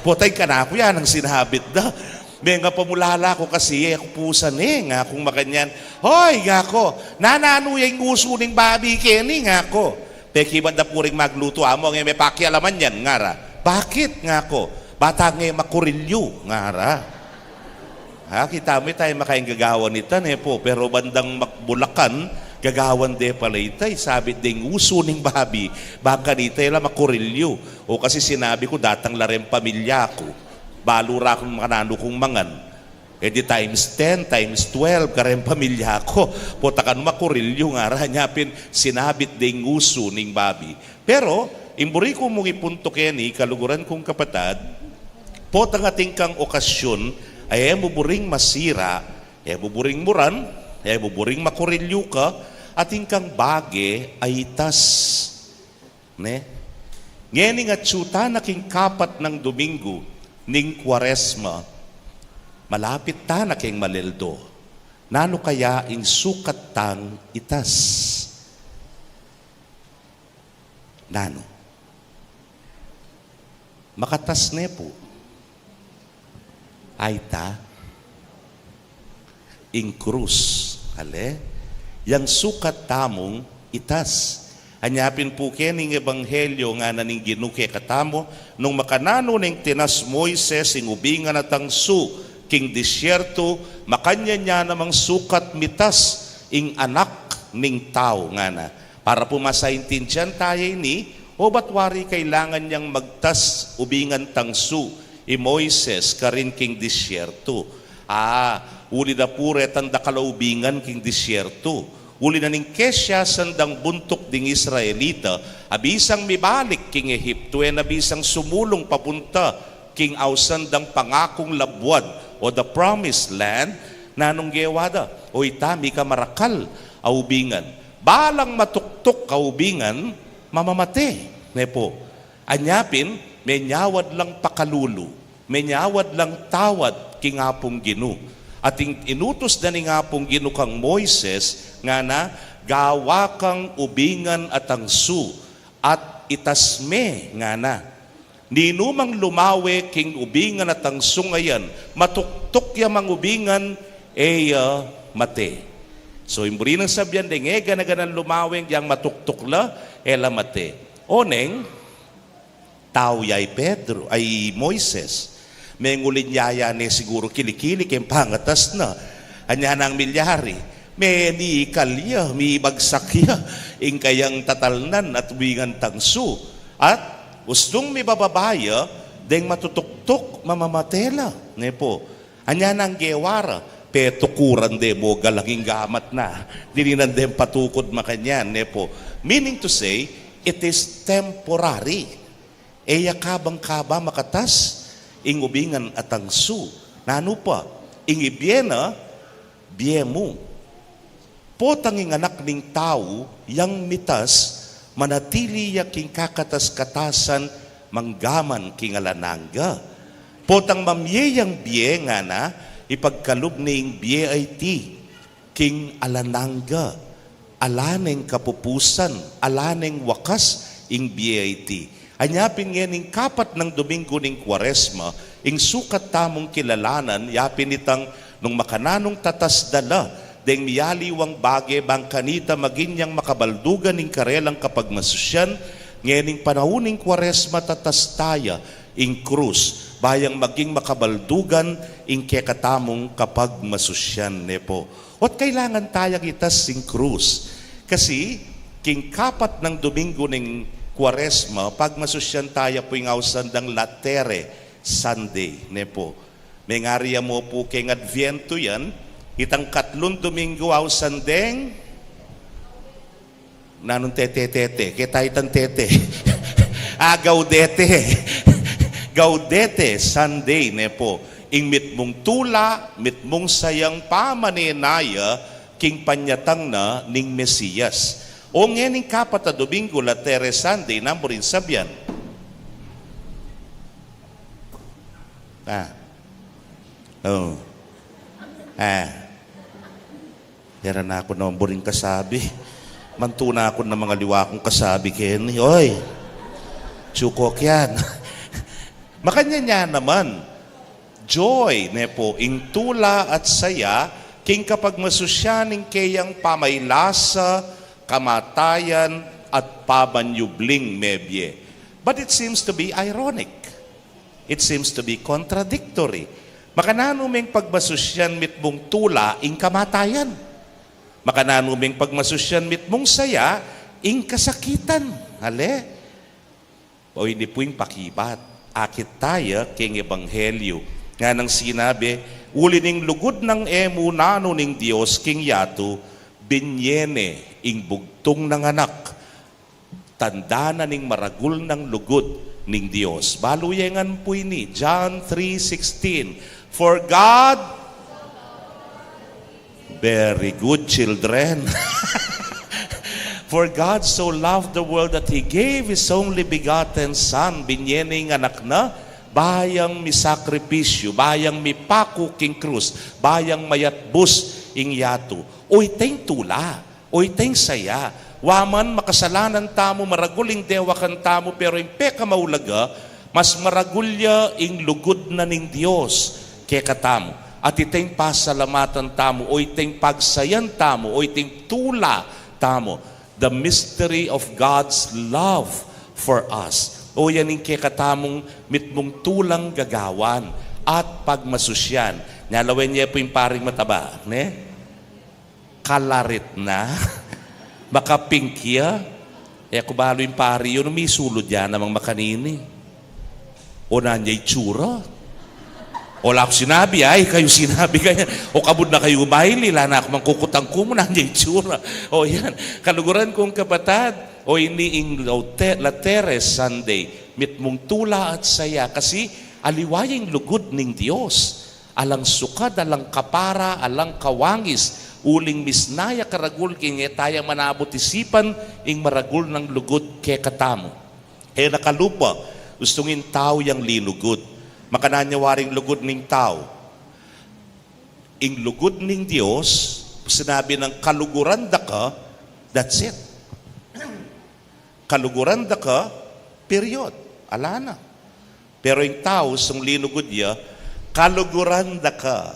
Potay ka na ako yan ang sinabit na. May nga pamulala ko kasi, ako pusan nga kung makanyan. Hoy, nga ko, nanano yung nguso ng babi keni nga ko. Pekiban na puring magluto amo, may pakialaman yan, nga ra. Bakit nga ko? Bata ngayon makurilyo, nga ra. Ha, kita mo tayo makaing gagawan nita, nepo. Pero bandang Bulacan, gagawan de pala itay. Sabi ding uso ning babi, baka nita ila makurilyo. O kasi sinabi ko, datang larem pamilya ko. Balura akong manano kong mangan. E di times 10, times 12, karem pamilya ko. Potakan makurilyo nga ra, nyapin, sinabit ding uso ning babi. Pero, imburi ko mong ipunto keni, kaluguran kong kapatad, potang ating kang okasyon, ay buburing masira, buburing muran, buburing makurilyo ka, ating kang bage ay itas. Ne? Ngayon nga tsuta naking kapat ng Domingo, ning Kwaresma, malapit ta naking malildo. Nano kaya ing sukat tang itas? Nano? Makatas ne po. Ay ta ing krus. Ale? Yang sukat tamong itas. Anyapin po kening ebanghelyo nga naning ginuke katamo, nung makanano ning tinas Moises ing ubingan at ang su, king disyerto, makanya niya namang sukat mitas ing anak ning tao nga na. Para po masaintindihan tayo ni, o batwari kailangan niyang magtas ubingan tang su, Moises karin king disyerto. Uli na pure tanda kalaubingan king disyerto. Uli na ning kesya sandang buntok ding Israelita, abisang mibalik king Ehipto, abisang sumulong papunta king ausandang pangakong labwad o the promised land, nanong gewada, o itami ka marakal aubingan. Balang matuktok kaubingan, mamamate. Nepo, anyapin, may nyawad lang pakalulu, may nyawad lang tawad king apong Gino. At inutos na ni apong Gino kang Moises, nga na, gawa kang ubingan at ang su, at itasme nga na. Ninumang lumawe king ubingan at ang sungayan, matuktok yamang ubingan, mate. So, imburi ng sabyan, gana-ganan lumaweng, yang matuktok la, mate. Oneng, tao yay Pedro, ay Moises. May ngulin yaya ni siguro kilikili kayong pangatas na. Anya ng milyari. May ni kalya, may bagsakya, ing kayang tatalnan at wingan tangsu. At gustong may bababaya, deng matutuktok, mamamatela. Nepo, anya ng gewara, petukuran de mo galanging gamat na. Dininan dem patukod makanyan. Nepo, meaning to say, it is temporary. Yakabang-kaba makatas, ing ubingan at ang su. Nano pa, ing ibyena, biemu. Potang ing anak ning tao, yang mitas, manatili yaking kakatas-katasan, manggaman king alananga. Potang mamyeyang biye nga na, ipagkalub ning biye ay ti, king alananga. Alaneng kapupusan, alaneng wakas, ing biye ay ti. Anyapin ngayon kapat ng Domingo ning Kwaresma, ing sukat tamong kilalanan, yapin itang nung makananong tatas dala, deng miyaliwang bage bang kanita maginyang makabaldugan ning karelang kapag masusyan, ngayon panahuning Kwaresma tatas taya, ing krus, bayang maging makabaldugan, ing kekatamong kapag masusyan, nepo. At kailangan tayang itas ing krus, kasi king kapat ng Domingo ning Kwaresma, pag masusyan tayo po yung ausandang Latere Sunday. Nepo, may ngariya mo po keng Adviento yan, itang katlong Domingo ausandeng, nanong tete-tete, kita itang tete. Gaudete. Gaudete Sunday, nepo. Ing mitmong tula, mitmong sayang pamaninaya, king panyatang na ning Mesiyas. O ngayon kapat na Domingo, Latere Sunday, namurin sabyan. Yara na ako naman buring kasabi. Mantuna ako ng mga liwakong kasabi, Kenny. Oy, tsukok yan. Makanya niya naman, joy, nepo, ing tula at saya, king kapag masusyaning kayang pamaylasa, kamatayan at pabanyubling mebye. But it seems to be ironic. It seems to be contradictory. Makananuming pagmasusyan mitmong tula, ing kamatayan. Makananuming pagmasusyan mitmong saya, ing kasakitan. Ale? O hindi po yung pakibat. Akit tayo king ebanghelyo. Nga nang sinabi, uli ning lugod ng emu nano ning Diyos king yato, binyene ing bugtong ng anak. Tanda na ning maragul ng lugod ning Diyos. Baluyengan po ini, John 3:16. For God, very good children. For God so loved the world that He gave His only begotten Son, binyening anak na, bayang misakripisyo, bayang mipaku king krus, bayang mayatbus ing yato. Oy teng tula, oy teng saya, waman makasalanan tamo, maraguling dewa kan tamo, pero yung peka maulaga, mas maragulya ing lugod na ning Diyos, kaya katamo. At iteng pasalamatan tamo, o iteng pagsayan tamo, o iteng tula tamo, the mystery of God's love for us. O yan yung kaya katamong mitmong tulang gagawan at pagmasusyan. Nalawen niya po yung paring mataba. Ne? Kalarit na. Makapingkya. Eh kubalo yung pari yun, may sulod yan namang makanini. O nanya'y tsura. O wala ako sinabi, ay kayo sinabi kaya. O kabud na kayo baili, lana ako mangkukutang ko mo na yung tsura. O yan, kaluguran kong kapatad, o iniing Lateres Sunday, mitmong tula at saya, kasi aliwayang lugod ning Diyos. Alang sukad, alang kapara, alang kawangis, uling misnaya karagul, kinye tayang manabot isipan, ing maragul ng lugod ke katamo. Eh nakalupa, gustongin tao yang linugod. Makananyawaring lugod ning tao. Ing lugod ning Diyos, sinabi ng kaluguran da ka, that's it. Kaluguran da ka, period. Ala na. Pero yung tao, sung linugod niya, kaluguran da ka,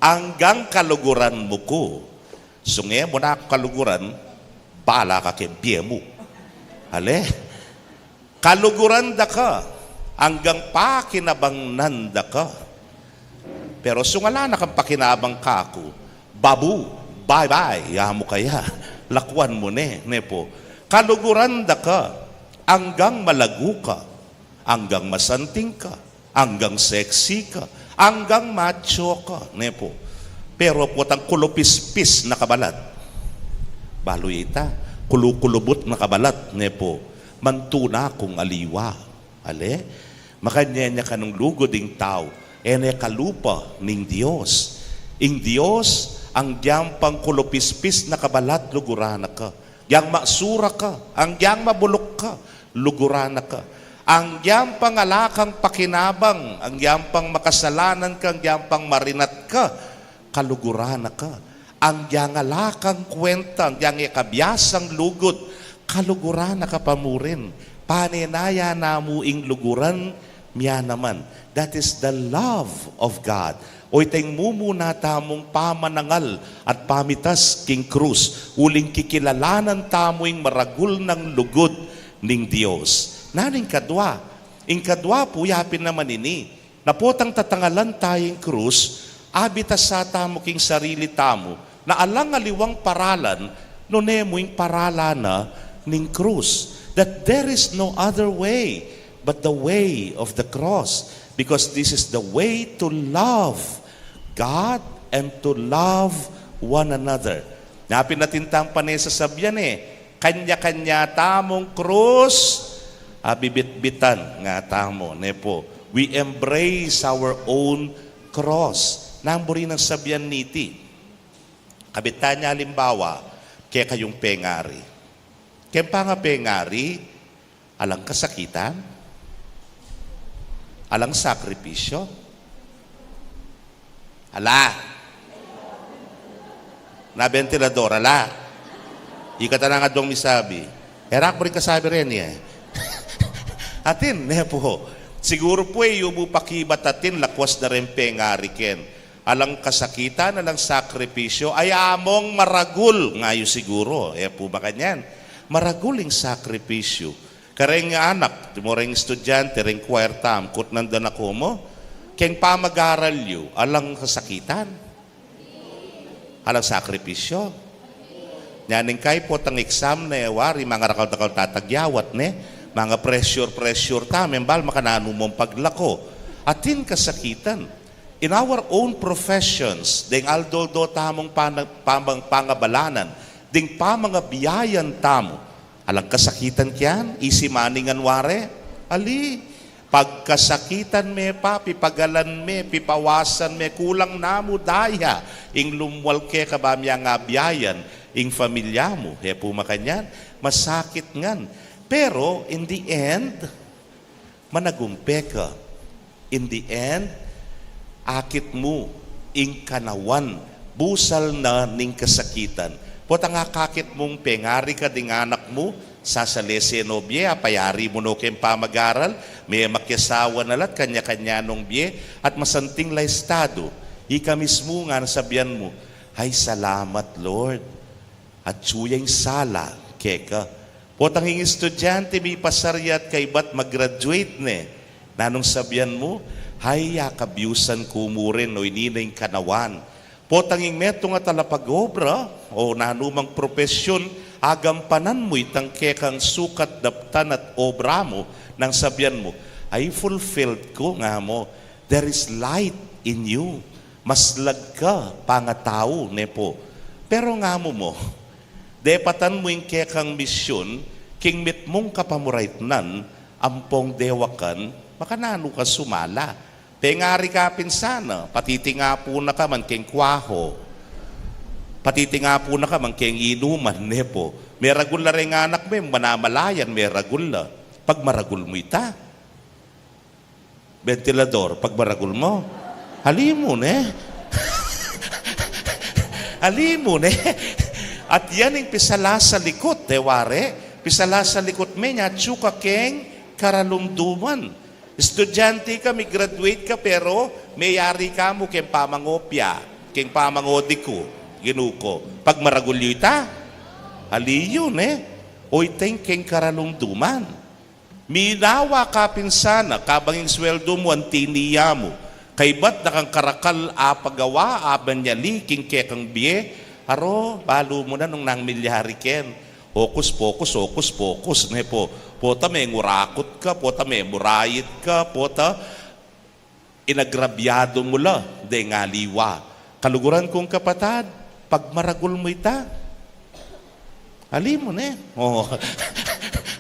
hanggang kaluguran mo ko. Sunge mo na kaluguran, pala ka kempiye mo. Ale? Kaluguran da ka, hanggang pakinabang nanda ka. Pero sungala na kang pakinabang kako, babu, bye-bye, yamo kaya, lakwan mo ne po. Kaluguran da ka, hanggang malago ka, hanggang masanting ka, hanggang sexy ka, hanggang macho ka, ne po. Pero po tang kulupis-pis na kabalat, baloy ita, kulukulubot na kabalat, ne po, mantuna kong aliwa, ale? Makanya ka nung lugod ng tao, ene kalupa ning Diyos. Ing Diyos, ang diyang pangkulupispis na kabalat, lugurana ka. Yang maksura ka, ang diyang mabulok ka, lugurana ka. Ang diyang pangalakang pakinabang, ang diyang pang makasalanan ka, ang diyang pang marinat ka, kalugurana ka. Ang diyang alakang kwenta, ang diyang ikabyasang lugod, kalugurana ka pamurin. Paninaya na mo ing luguran, miya naman. That is the love of God. O iteng mumuna tamong pamanangal at pamitas king krus, uling kikilalanan tamoing maragul ng lugod ning Diyos. Naning kadwa. Ing kadwa po yapin naman ini. Napotang tatangalan tayong krus, abitas sa tamo king sarili tamo, na alang aliwang paralan, nonemoing paralana ning krus. That there is no other way but the way of the cross, because this is the way to love God and to love one another. Napin natin tang panesa sabyan kanya-kanya tamong krus, bibit-bitan nga tamo, po. We embrace our own cross. Namburi ng sabyan niti. Kabitan niya halimbawa, kaya kayong pengari. Kaya pa nga pengari, alang kasakitan, alang sakripisyo, ala, na ventilador, ala, ikata na nga dong misabi, erak mo rin kasabi rin atin, po, siguro po yung pakibat atin, lakwas na rin pengari ken, alang kasakitan, alang sakripisyo, ay among maragul, ngayon siguro, po ba kanyan? Maraguling sakripisyo. Kareng nga anak, mo ring estudyante, ring kwartam, kut nandan ako mo, keng pamag-aral yu, alang kasakitan, alang sakripisyo. Nyaning kay po tang exam na wari, mga rakal-takal tatagyawat ne, mga pressure tamen, makanano mong paglako. Atin kasakitan. In our own professions, ding aldo-do tamong pangabalanan, ding pamanga biyayan tamo, alang kasakitan kiyan, isi maningan ware, ali, pagkasakitan me pa, pipagalan me, pipawasan me, kulang namo daya, ing lumwal ke kabamya nga biyayan, ing familya mo, he pumakanyan, masakit ngan. Pero, in the end, managumpe ka. In the end, akit mo, ing kanawan, busal na ning kasakitan. Pota nga kakit mong pengari ka ding anak mo, sasalese no bie, apayari mo no kem pamag-aral, may makyasawa na lat, kanya-kanya nung bie, at masanting la estado, ika mismo nga nasabihan mo, ay salamat Lord, at suyang sala, keka. Potang hing estudyante, may pasaryat kay ba't mag-graduate ne, nanong sabihan mo, ay yakabyusan kumurin o ininay kanawan. Potanging meto nga talapag-obra o nanumang propesyon, agampanan mo itang kekang sukat, daptan at obra mo, nang sabihan mo, ay fulfilled ko nga mo, there is light in you. Maslag ka, pangatao, nepo. Pero nga mo, depatan mo yung kekang misyon, king mit mong kapamuraytnan, ampong dewakan, makanano ka sumala. Tengari ka pinsana, patitinga po na ka man keng kwaho. Patitinga po na ka man keng inuman, nepo. May ragul na rin anak mo, manamalayan, may ragul na. Pag maragul mo ita. Ventilador, pag maragul mo, halimon halimon At yan yung pisala sa likod, teware. Pisala sa likod me, niya tsuka keng karalumduman. Estudyante ka, may graduate ka, pero mayari ka mo keng pamangopya, keng pamangodi ko, ginuko. Pag maragulyo ita, aliyon o iteng keng karalumduman. Minawa ka pinsana, kabanging sweldo mo, ang tiniya mo. Kay ba't nakang karakal apagawa, aban niya king kekang biye, aro, balo mo na nung nang milyari ken. Hokus pokus, nepo. Pota may ngurakot ka, pota may murayit ka, pota inagrabyado mo la, de nga liwa. Kaluguran kong kapatad, pag maragul mo ita, alim mo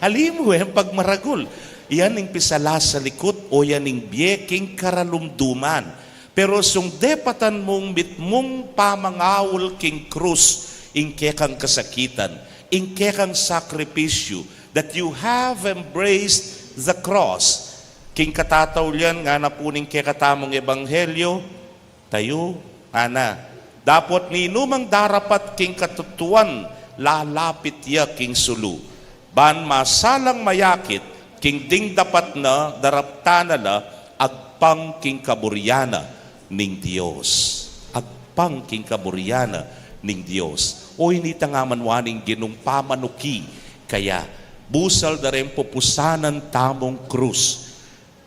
alim mo pag maragul. Iyan ang pisala sa likod o yan ang biyeking karalumduman. Pero sung depatan mong mitmong pamangawul king krus, ingkekang kasakitan, ingkekang sakripisyo, that you have embraced the cross. King katataw liyan, nga na puning kekatamong ebanghelyo, tayo, ana, dapat ni numang darapat king katutuan, lalapit ya king sulu. Ban masalang mayakit, king ding dapat na, daraptana la, agpang king kaburyana ning Diyos. Agpang king kaburyana ning Diyos. O hindi tangaman waning ginong pamanuki, kaya busal da rin pupusanan tamong krus.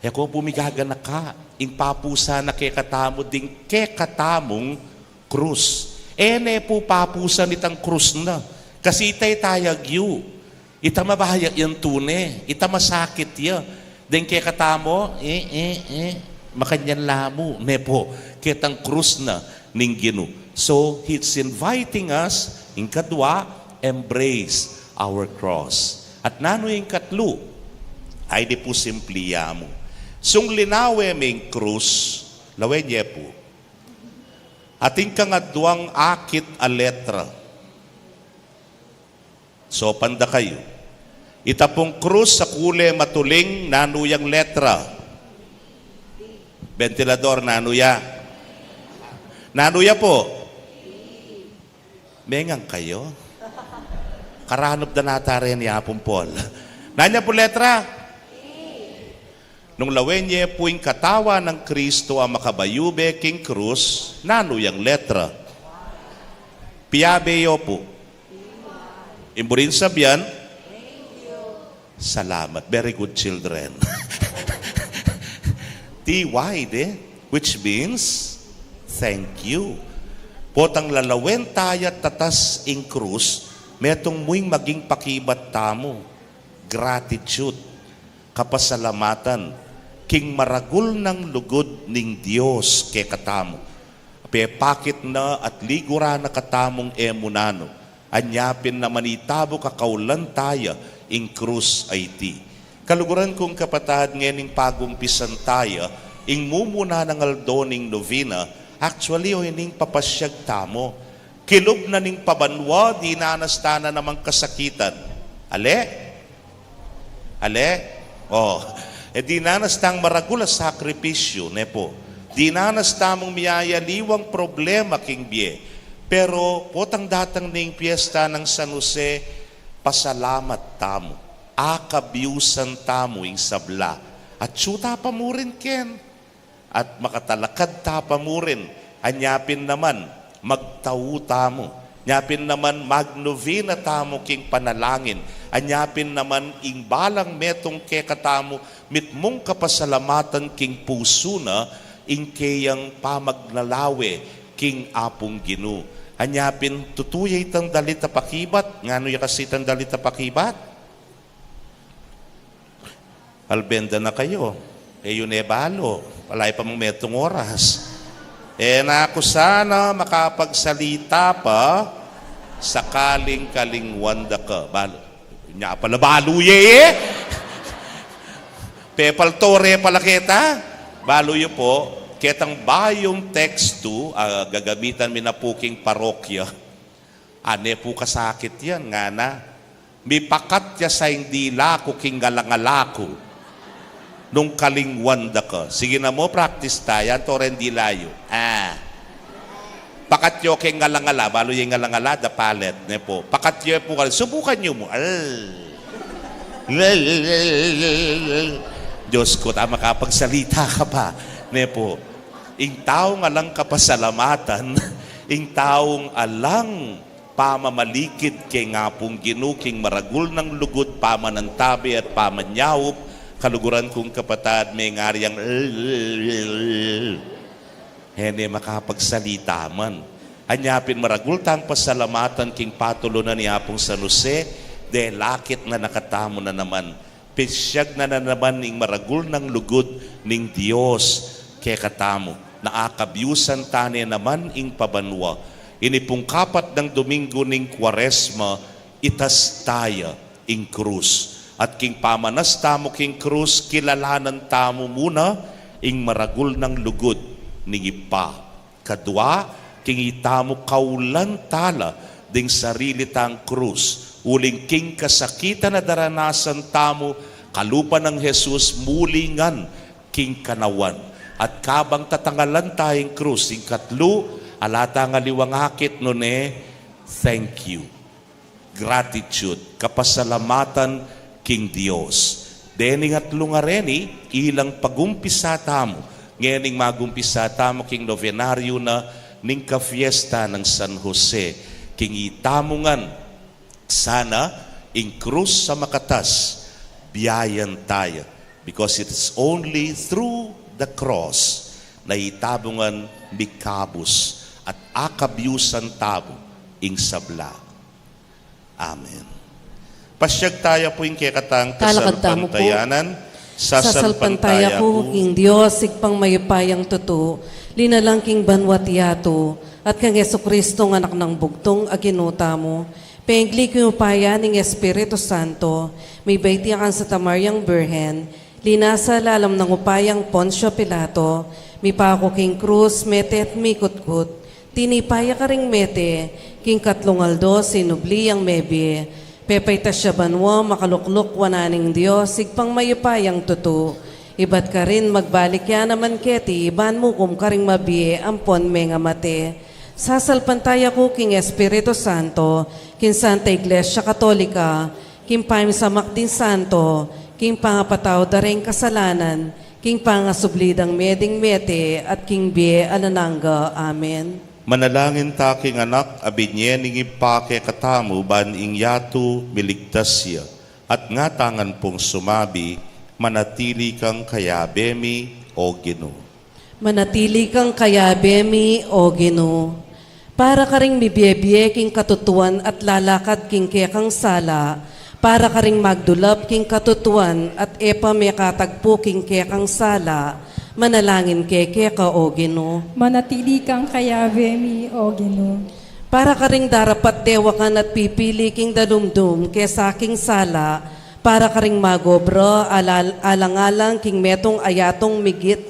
E kung pumigaga na ka, ing papusa na kekatamo ding kekatamong krus. Ene po papusan itang krus na. Kasi itay tayag yu. Ita mabahayak yung tune. Ita masakit ya. Ding kekatamo, makanyan lamo. Ne po, ketang krus na ning Ginu. So, He's inviting us, in kadwa, embrace our cross. At nano yung katlo, ay di po simpliya mo. Sung linawe ming krus, lawe niya po, ating kangadwang akit a letra. So, panda kayo. Itapong krus sa kule matuling nanuyang letra. Ventilador, nanuya. Nanuya po. Mengang kayo. Karanop na nata rin ni Apong Paul. Nanya po letra? Nung lawenye po yung katawa ng Kristo ang makabayube king krus, nanuyang letra. Piabeyo po. Imburin sabihan, salamat. Very good children. TY, which means, thank you. Potang lalawen tayat tatas ing krus, metong muing maging pakibat tamo. Gratitude, kapasalamatan, king maragul ng lugod ning Dios ke katamo. Pakit na at ligura na katamong emunano. Anyapin na manitabo kakaulan taya ing krus ay ti. Kaluguran kong kapatad ngening pagumpisan taya, ing mumuna ng aldoning novena, actually o ining papasyag tamo. Kilog na ning pabanwa, di nanastana namang kasakitan. Ale? Di nanastang maragula sakripisyo, nepo. Di nanastamong miyayaliwang problema king biye. Pero potang datang ning piyesta ng San Jose, pasalamat tamo. Akabiusan tamo ing sabla. At syuta pa mo rin, Ken. At makatalakad tapa mo rin. Anyapin naman, magtawu tamo. Anyapin naman, magnovena tamo king panalangin. Anyapin naman, ing balang metong kekatamo, mitmong kapasalamatan king puso na, ing kayang pamagnalawe king apong Ginu. Anyapin, tutuyay tang dalita pakibat. Ngano ya kasi tang dalita pakibat? Albenda na kayo. Yun balo. Palay pa mong metong oras. Na ako sana makapagsalita pa sakaling kalingwanda ka. Balo. Nya pala baluye Pepal tore pala kita. Baluye po. Ketang bayong teksto, gagamitan mi na puking parokya. Ane po kasakit yan, nga na. Mi pakat ya sa hindi lako king galangalako. Nung kalingwanda ka. Sige na mo, practice tayo. Tore hindi layo. Pakat yo king galangala. Balo yung galangala, da palet. Ne po. Pakat yo po. Subukan nyo mo. Diyos ko, tama makapagsalita ka pa. Ne po. Ing taong alang kapasalamatan, ing taong alang pamamalikid kay ngapong ginuking maragul ng lugod, pamanantabi at pamanyawop, kaluguran kong kapatad, may ngaryang hene makapagsalita man. Anyapin maragul tang pasalamatan king patulo na ni Apong San Jose, de lakit na nakatamo na naman. Pisyag na naman ning maragul ng lugod ning Dios kay katamo. Naakabyusan tane naman ing pabanwa. Inipungkapat ng Domingo ning Kwaresma, itas taya ing krus. At king pamanas tamo king krus, kilalanan tamo muna ing maragul ng lugod ning ipa. Kadwa, king itamo kaulan tala ding sarili tang krus. Uling king kasakitan na daranasan tamo, kalupa ng Jesus mulingan king kanawan. At kabang tatangalan tayong krus, ing katlo, alata nga liwang hakit nun thank you. Gratitude, kapasalamatan king Dios. Dening at lungareni, ilang pagumpisa tamo. Ngayon magumpisa tamo king novenaryo na ning kafiesta ng San Jose. King itamungan, sana ing krus sa makatas, biyayan tayo. Because it is only through the cross na itabungan mikabus at akabyusan tabo ing sabla. Amen. Pasyag tayo po yung kekatang kasalpantayanan. Sasalpantaya ko, king Diyos, igpang mayupayang tuto, linalang king banwat yato, at kang Jesucristo ng anak ng bugtong aginuta mo, pengli ko upaya ning Espiritu Santo, may baitiyakan sa Tamaryang Birhen, linasa lalam ng upayang Poncio Pilato, mi pako king krus, mete at mikutkut, tinipaya ka ring mete, king katlungaldo, sinubli ang mebye, pepay tasya banwa, makalukluk wananing Diyos, sigpang mayupayang tuto, ibat ka rin magbalik yan naman keti, iban mo kum ka ring mabye, ampon menga mate, sasalpantaya ko king Espiritu Santo, king Santa Iglesia Katolika, king paim sa makdin santo, king pangapataw daring kasalanan, king pangasublidang meding mete, at king bie alananga. Amen. Manalangin ta king anak, abinye ning ipake katamo, ban ing yato miligtas siya. at ngatangan pong sumabi, manatili kang kayabemi o Ginoo. Manatili kang kayabemi o Ginoo. Para ka ring mibiyebiye king katutuan at lalakad king kekang sala, para ka ring magdulap king katutuan at epa may katagpo king kekang sala, manalangin keka o Ginoo. Manatili kang kayabemi o Ginoo. Para ka ring darapat dewakan at pipili king dalumdum kesa king sala, para ka ring magobra alang-alang king metong ayatong migit,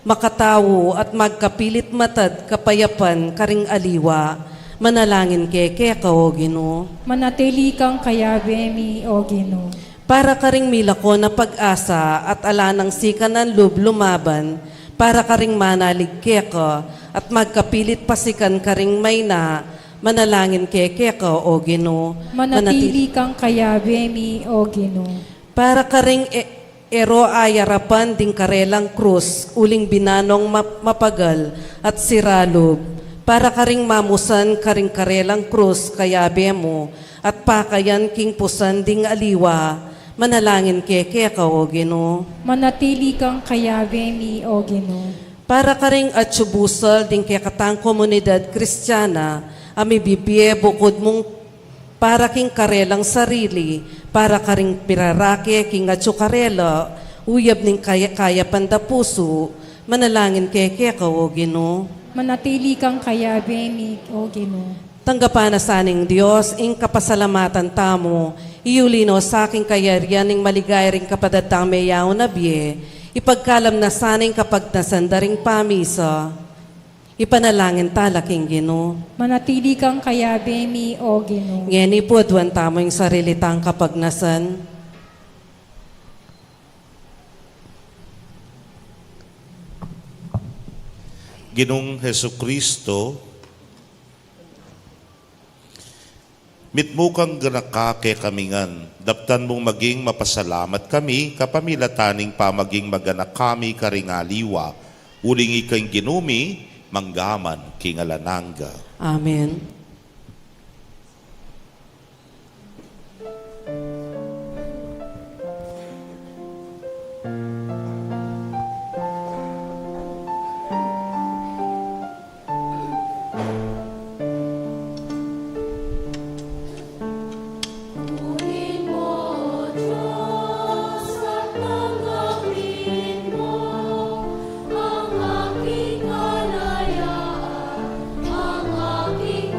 makatawo at magkapilit matad kapayapan karing aliwa, manalangin keka o Ginoo. Manatili kang kayabemi o Ginoo. Para ka ring milako na pag-asa at ala ng sika ng loob lumaban, para ka ring manalig keka at magkapilit pasikan ka ring may na, manalangin keka o Ginoo. Manatili kang kayabemi o Ginoo. Para ka ring ero ayarapan ding karelang krus, uling binanong mapagal at siralob. Para ka ring mamusan karing karelang krus kayabe mo, at pakayan king pusan ding aliwa, manalangin keka o Ginoo. Manatili kang kayabemi o Ginoo. Para ka ring atsubusal ding kekatang komunidad kristyana, ami bibiye bukod mong para king karelang sarili, para ka ring pirarake king atsukarela, uyab ning kaya panda puso, manalangin keka o Ginoo. Manatili kang kayabemi o Ginoo. Tanggapan na saning Diyos, ing kapasalamatan tamo, iulino sa aking kayarian ning maligay ring kapadatang mayaw na biye, ipagkalam na saning kapag nasandaring pamisa, ipanalangin talaking Ginoo. Manatili kang kayabemi o Ginoo. Ngeni po, duwan tamo yung sarili tang kapagnasan. Ginong Heso Kristo, mitmo kang ganakake kamingan, daptan mong maging mapasalamat kami, kapamilataning pamaging maganak kami karingaliwa, uling ikang ginumi, manggaman kingalananga. Amen. Ang aking kalayaan, ang aking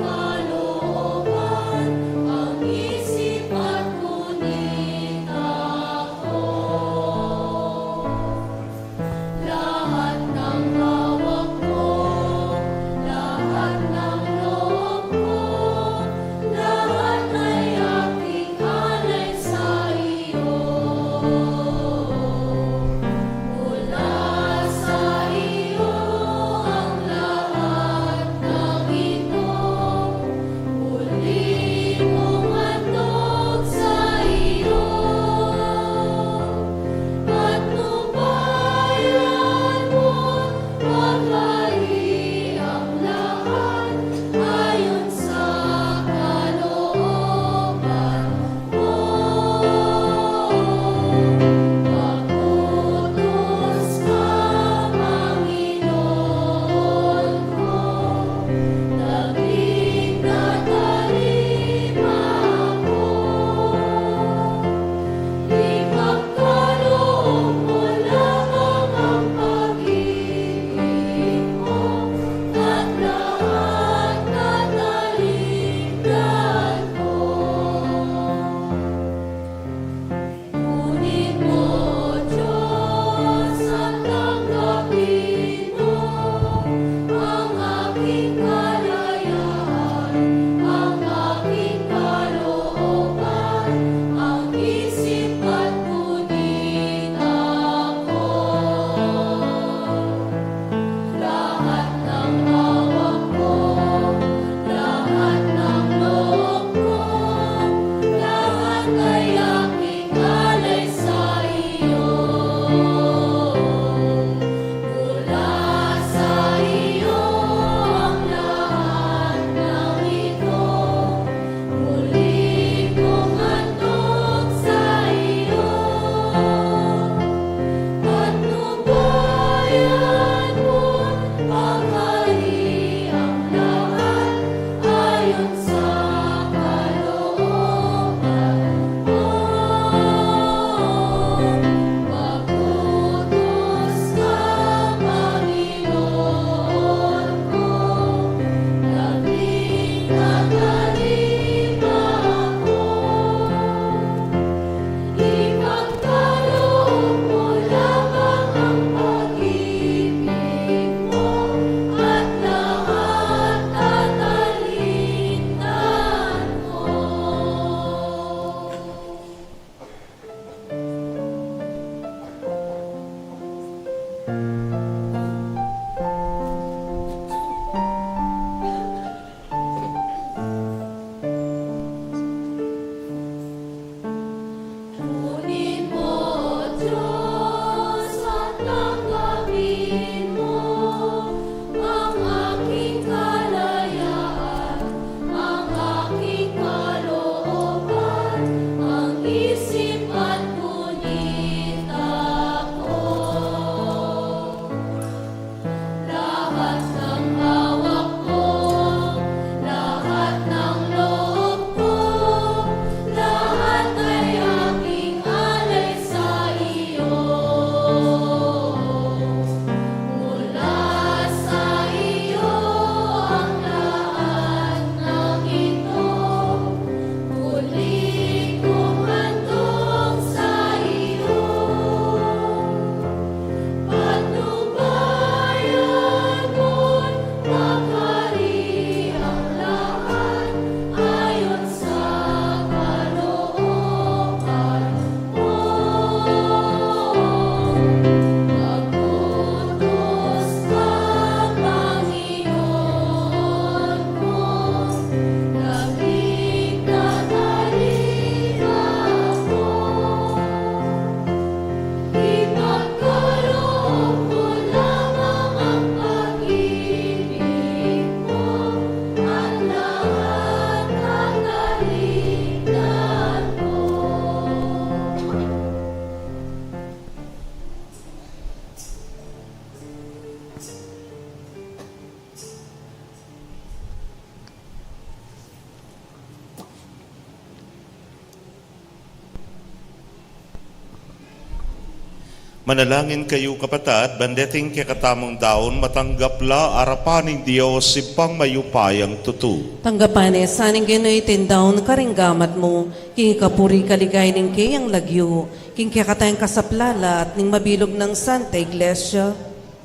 Manalangin kayo kapatad, bandeting kakatamong daon, matanggapla arapaning Diyos sipang mayupayang tutu. Tanggapan saning ginoy tindaon karinggamat mo, king kapuri kaligay ning kayang lagyo, king kakatayang kasaplala at ning mabilog ng Santa Iglesia.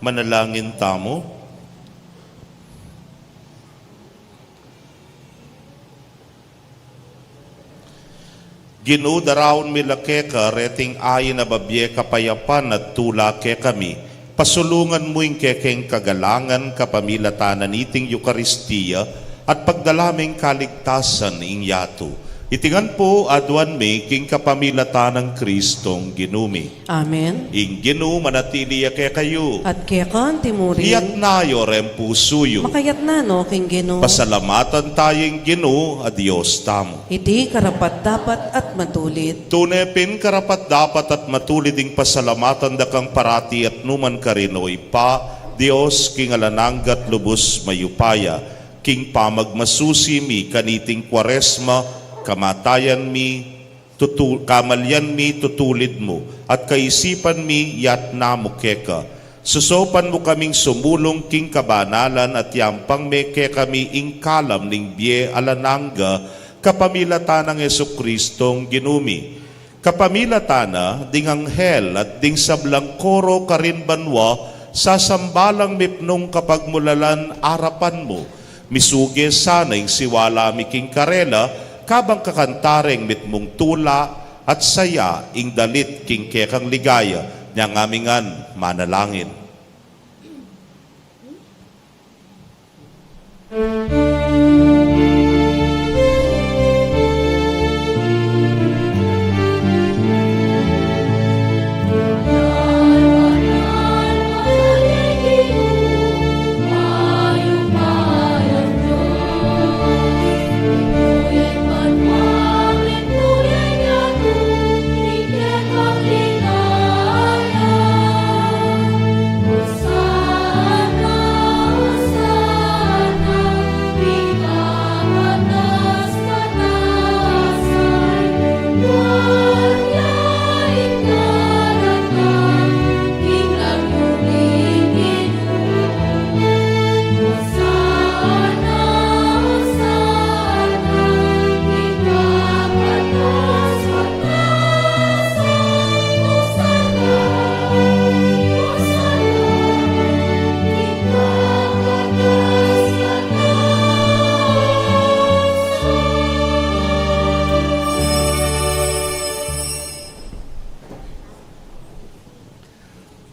Manalangin tamo. Ginoo darawon milake ka, reting ayin na babye kapayapan at tula ke kami. Pasulungan mo yung kekeng kagalangan kapamilatanan iting Eukaristiya at pagdalaming kaligtasan ing yato. Itingan po adwan mi king kapamilatan ng Kristong ginumi. Amen. Ing Ginoo manatili ke kayo. At kaya kan timurin, Iyat nayo rem pusuyo. makayat na no, king Ginoo. Pasalamatan tayong Ginoo a Diyos tamo. Iti karapat dapat at matulit. Tunepin karapat dapat at matuliding pasalamatan da kang parati at numan karinoy pa, Diyos king alananggat lubos mayupaya, king pamagmasusi mi kaniting Kwaresma, kamatayan mi, kamalyan mi tutulid mo, at kaisipan mi yat namo keka. Susopan mo kaming sumulong king kabanalan at yampang meke kami ing kalam ning bie alanangga, kapamilatan ng Jesukristong ginumi. Kapamilatana ding anghel at ding sablang koro karin banwa, sasambalang mipnong kapag mulalan arapan mo. Misuge sanay siwala mi king karela, kabang kakantareng mitmong tula at saya ing dalit king kekang ligaya, niyang amingan manalangin.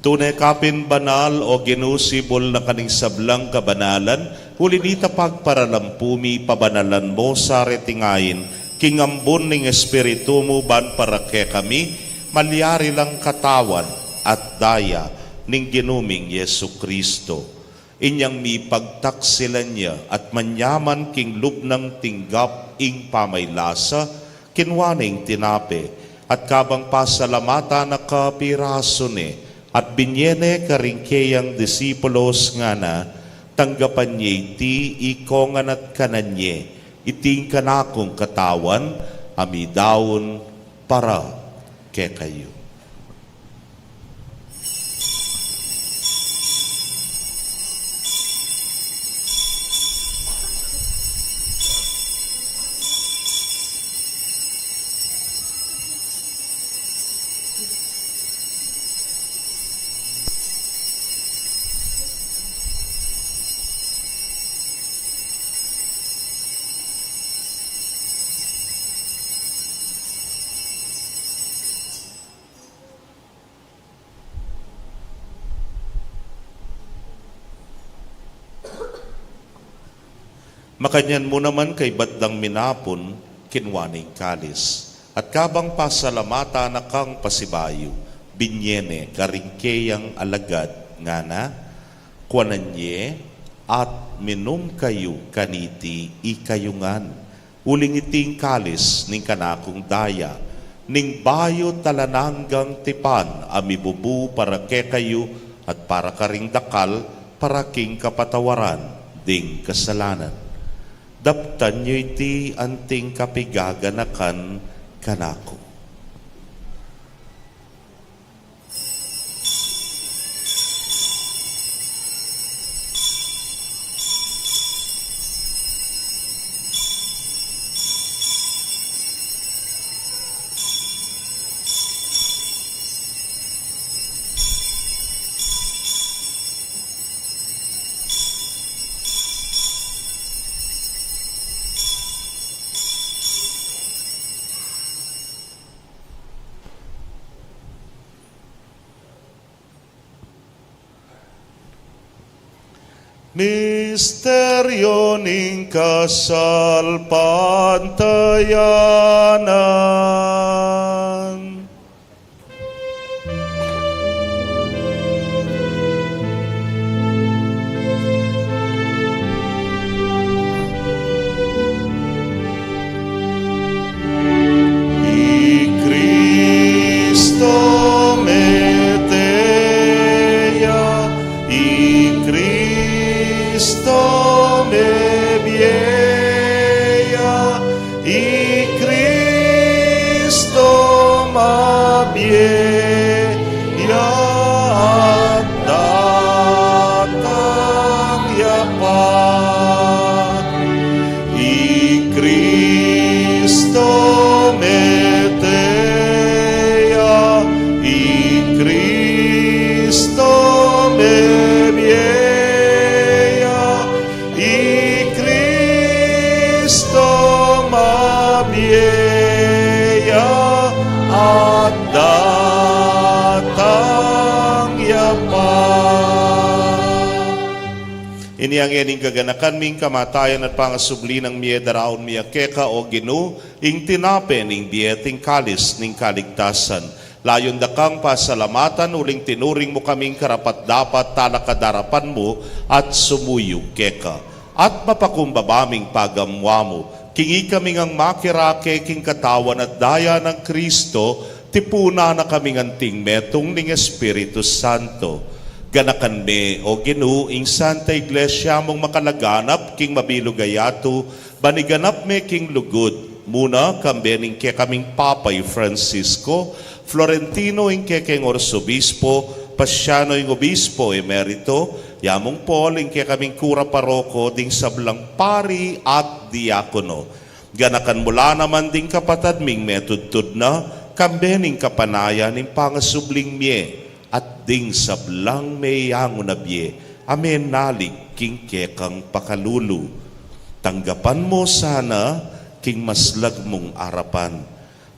Tunay kapin banal o ginusibol na kaning sablang kabanalan, huli nita pagparalampumi pabanalan mo sa retingayin, kingambon ning espiritu mo ban para ke kami, malyari lang katawan at daya ning ginuming Yesu Kristo. Inyang mi pagtaksilan niya at manyaman king lubnang tinggap ing pamaylasa, kinwaning tinape, at kabang pasalamata na kapiraso ni, at binyene karingkeyang disipulos nga na, tanggapan niya iti ikongan at kananye, iting kanakong katawan, amidawon para ke kayo. Makanyan mo naman kay batdang minapon, kinwaning kalis. At kabang pasalamata na kang pasibayo, binyene karingkeyang alagad nga na, kwananye at minum kayo kaniti ikayungan. Uling iting kalis ning kanakong daya, ning bayo talananggang tipan, amibubu para ke kayo at para karing dakal, para king kapatawaran, ding kasalanan. Daptan nyo iti anting kapigaganakan kanako. Misteryo ning kasalpantayanan. I Cristo meteia, I Cristo me vieia, I Cristo mabieia, at datang yapak. I Cristo meteia, I Cristo me vieia, I Cristo mabieia, at datang yapak. Iniyang ining kaganakan ming kamatayan at pangasubli ng miye daraon miya keka o ginu, ing tinape ning bieting kalis ning kaligtasan. Layon dakang pasalamatan, uling tinuring mo kaming karapat dapat talakadarapan mo at sumuyog keka. At mapakumbabaming pagamwa mo, kingi kaming ang makirake king katawan at daya ng Kristo, tipuna na kaming anting metong ning Espiritu Santo. Ganakan me o ginu ing Santa Iglesia mong makalaganap king mabilugayato, baniganap me king lugod, muna kambening ke kaming Papay Francisco, Florentino ing ke king Orsobispo, Pasiano ing Obispo Emerito, Yamong Paul ing ke kaming Kura Paroko ding sablang pari at diakono. Ganakan mula naman ding kapatad ming metudtud na, kambening kapanayan ing pangasubling mie, at ding sablang mayang unabye, amen nalig king kekang pakalulu. Tanggapan mo sana king maslag mong arapan.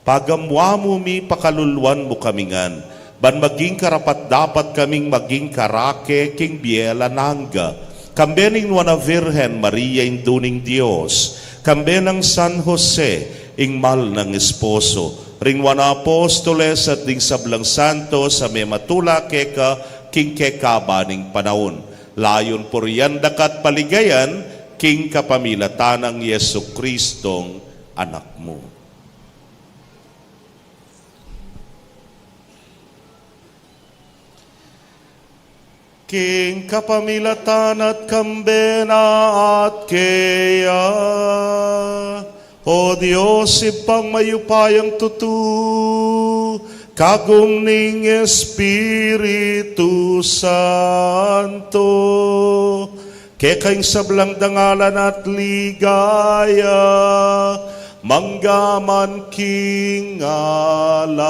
Pagamwa mo mi pakaluluan mo kamingan, ban maging karapat dapat kaming maging karake king biela nangga. Kambening wana Virgen Maria induning Dios, kambenang San Jose ing mal ng esposo, ring wana apostoles at ding sablang santo sa may matula keka king kekabaning panahon. Layon puriyan dakat paligayan king kapamilatanang Yesu Kristong anak mo. King kapamilatan at kambena at keya, o Diyos, ipang mayupayang tutu, kagum ning Espiritu Santo, kekaing sablang dangalan at ligaya, manggaman king alanangga.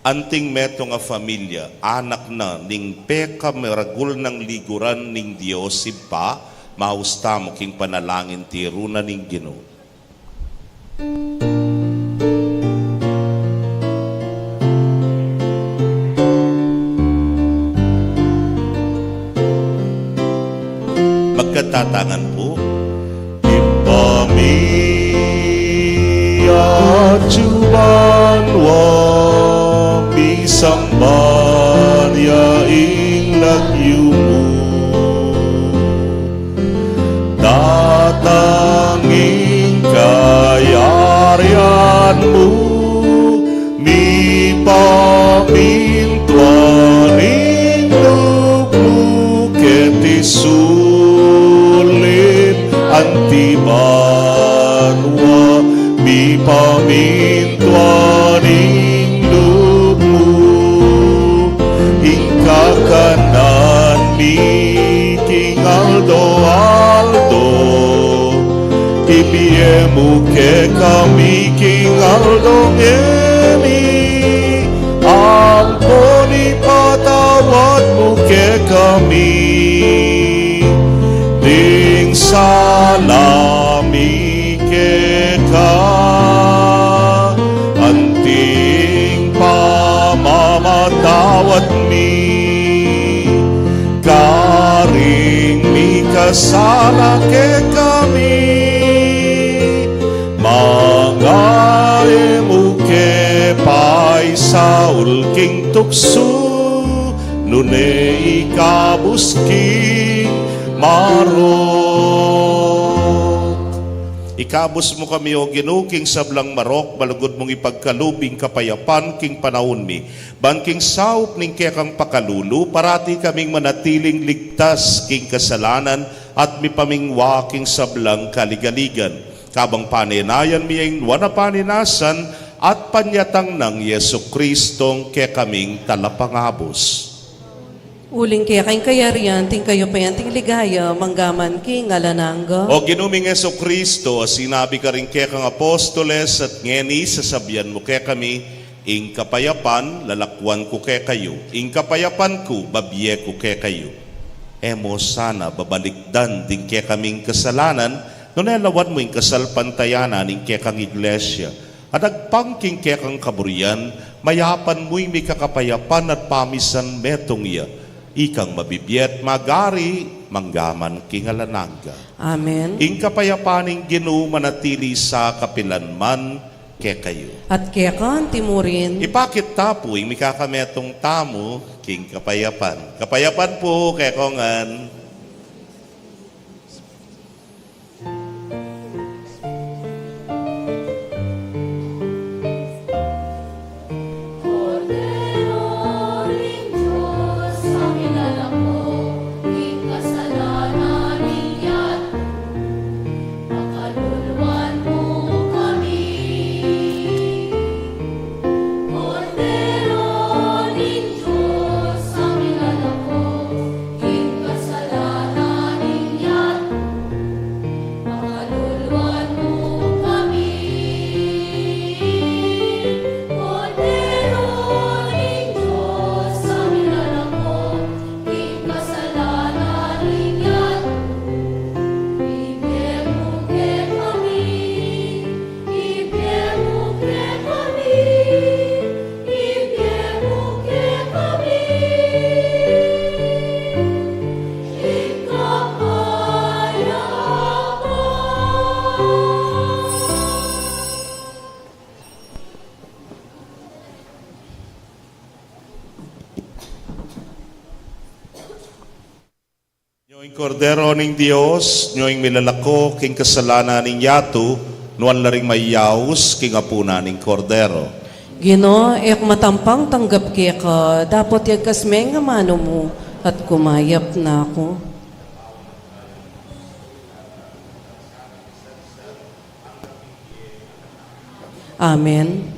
Anting meto nga familia, anak na ning peka meragul ng liguran ning Dios pa, mausta mo king panalangin tiruna ning Ginoo. Magkatatangan po. Ipamiya Jubanwa Sambarya ing nagyumo, tatanging kayarian mo, mi pamintuaning lubmo, ketisulit antibanwa, mi pamintuaning kanan mi king ang Aldo, ibiemu ke kami King Aldo Emi, ampuni patawatmu ke kami, ding salami ke ka, anting pamamatawat mi, karing mi kasala ke kami, mga emuke pay saul king tukso, nune ikabuski marok. Ikabus mo kami o Ginoo king sablang marok, balugod mong ipagkalubing kapayapan king panahon mi. Bangking saup ning kekang pakalulu, parati kaming manatiling ligtas king kasalanan at mi pamingwa king sablang kaligaligan. Kabang paninayan mi ang wana paninasan at panyatang ng Yesu Kristong kekaming talapangabos. Uling kaya kayong kayarian, ting kayo pa yan, ting ligaya, manggaman king alananga. O ginuming Yesu Kristo, sinabi ka rin kaya kang apostoles at ngeni sasabihan mo kaya kami, ing kapayapan, lalakwan ko kaya kayo, ing kapayapan ko, babiye ko kaya kayo. Emo sana babalikdan din kaya kaming kasalanan, nunelawan mo ing kasalpantayanan ing kaya kang iglesia, at agpangking kaya kang kaburian, mayapan mo'y may kakapayapan at pamisan metong iya, ikang mabibiyet magari manggaman kingalananga. Amen. Ing kapayapaning Ginoo manatili sa kapilanman ke kayo. At kaya kan timurin, Ipakit tapo ing mikakametong tamo king kapayapan. Kapayapan po kay kongan. Nyoing kordero ning Dios, nyoing milalako king kasalanan ning yato, nuan laring mayaus king apuna ning kordero. Gino, ek matampang tanggap kaya ka, dapat yagkasme nga mano mo, at kumayap na ako. Amen.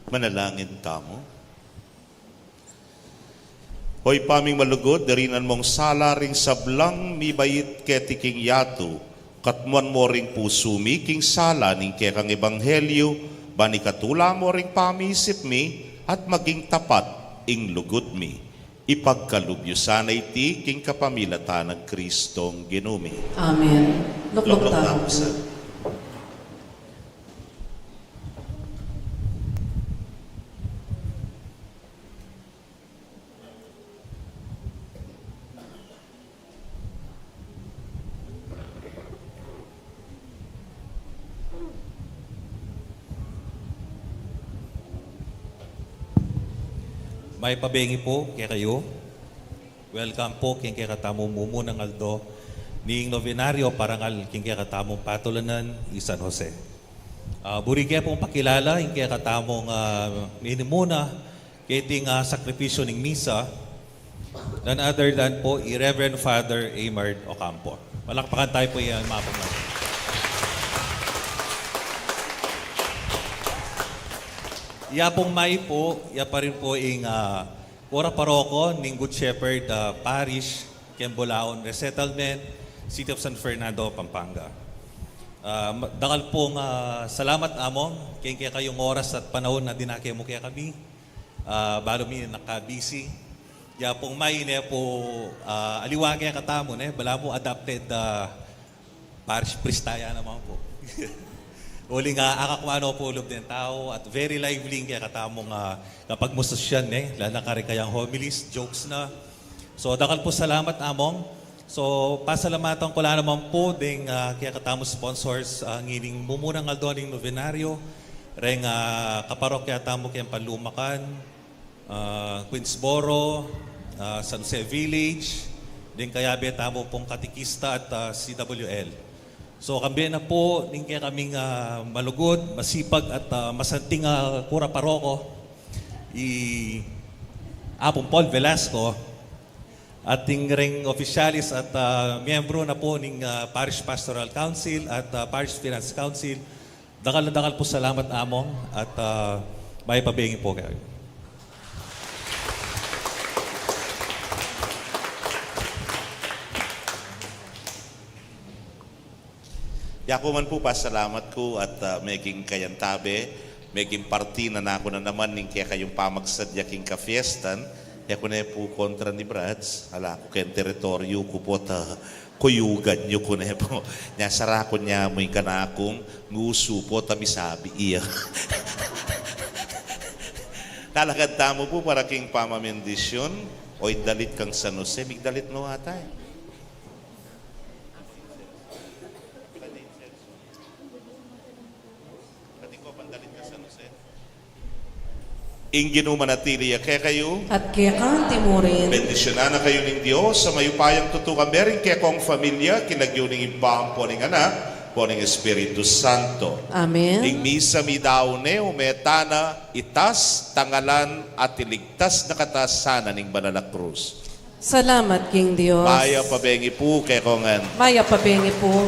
Manalangin tamo. Hoy paming malugod, darinan mong sala ring sablang mi bayit ketiking yatu, katmuan mo ring pusumi, king sala ning kekang ebanghelyo, bani katula mo ring pamisip mi, at maging tapat ing lugod mi. Ipagkalubyo sana iti king kapamilatan ng Kristong ginumi. Amen. Luklok tayo. May pabengi po kaya kayo. Welcome po king kaya katamo mumu ng aldo ning novenaryo parangal king kaya katamong patulanan i San Jose. Burigya pong pakilala king kaya katamong minimuna kiting sakripisyo ning misa none other than po i Reverend Father Aymard Ocampo. Palakpakan tayo po yan mga pamilya. Iya pong may po, iya pa rin po ing Ora Paroko ning Good Shepherd Parish, Kembolaon Resettlement, City of San Fernando, Pampanga. Dakal pong salamat among kaya kayong oras at panahon na dinakay mo kaya kami. Balo mi naka-busy. Iya pong may ne po aliwa kaya katamo ne, bala mo adopted parish pristaya naman po. Uli nga, akakumano po ulob din tao at very lively kaya katamong kapag musosyan lala ka rin kayang homilies, jokes na. So, dakal po salamat among. So, pasalamatan ko lang naman po ding kaya katamong sponsors ngiling mumunang aldoning novenaryo, ring kaparok kaya tamo kayang Panlumakan, Queensboro, San Jose Village, din kaya tamo pong katikista at CWL. So kami na po, ning kaya kaming malugod, masipag at masanting Kura Paroko, Apong Paul Velasco, at ting ring officialis at miyembro na po ning Parish Pastoral Council at Parish Finance Council. Dakal na dakal po salamat among at may pabengi po kayo. Yako man po pasalamat ko at maging kayantabe, maging parti na nako na naman ning kaya kayong pamagsadya king kafiestan, yako na po kontra ni Brads, ala ko kayong teritoryo ko po kuyugan nyo ko na po. Nya sarako niya mo yung kanakong nguso po tamisabi iya. Talagad tamo po para king pamamendisyon, oy dalit kang San Jose, migdalit no atay. Ingin manatili kaya kayo. At kaya ka, timurin. Bendisyonan na kayo ng Diyos sa mayupayang tutukan meron kaya kong familia, kilagyo ng ibang po ng anak, po ng Espiritu Santo. Amen. Ing misa mi daune, umetana, itas, tangalan, at iligtas na katasanan ng banal na krus. Salamat, King Diyos. Maya pabengi po kaya kongan. Maya pabengi po.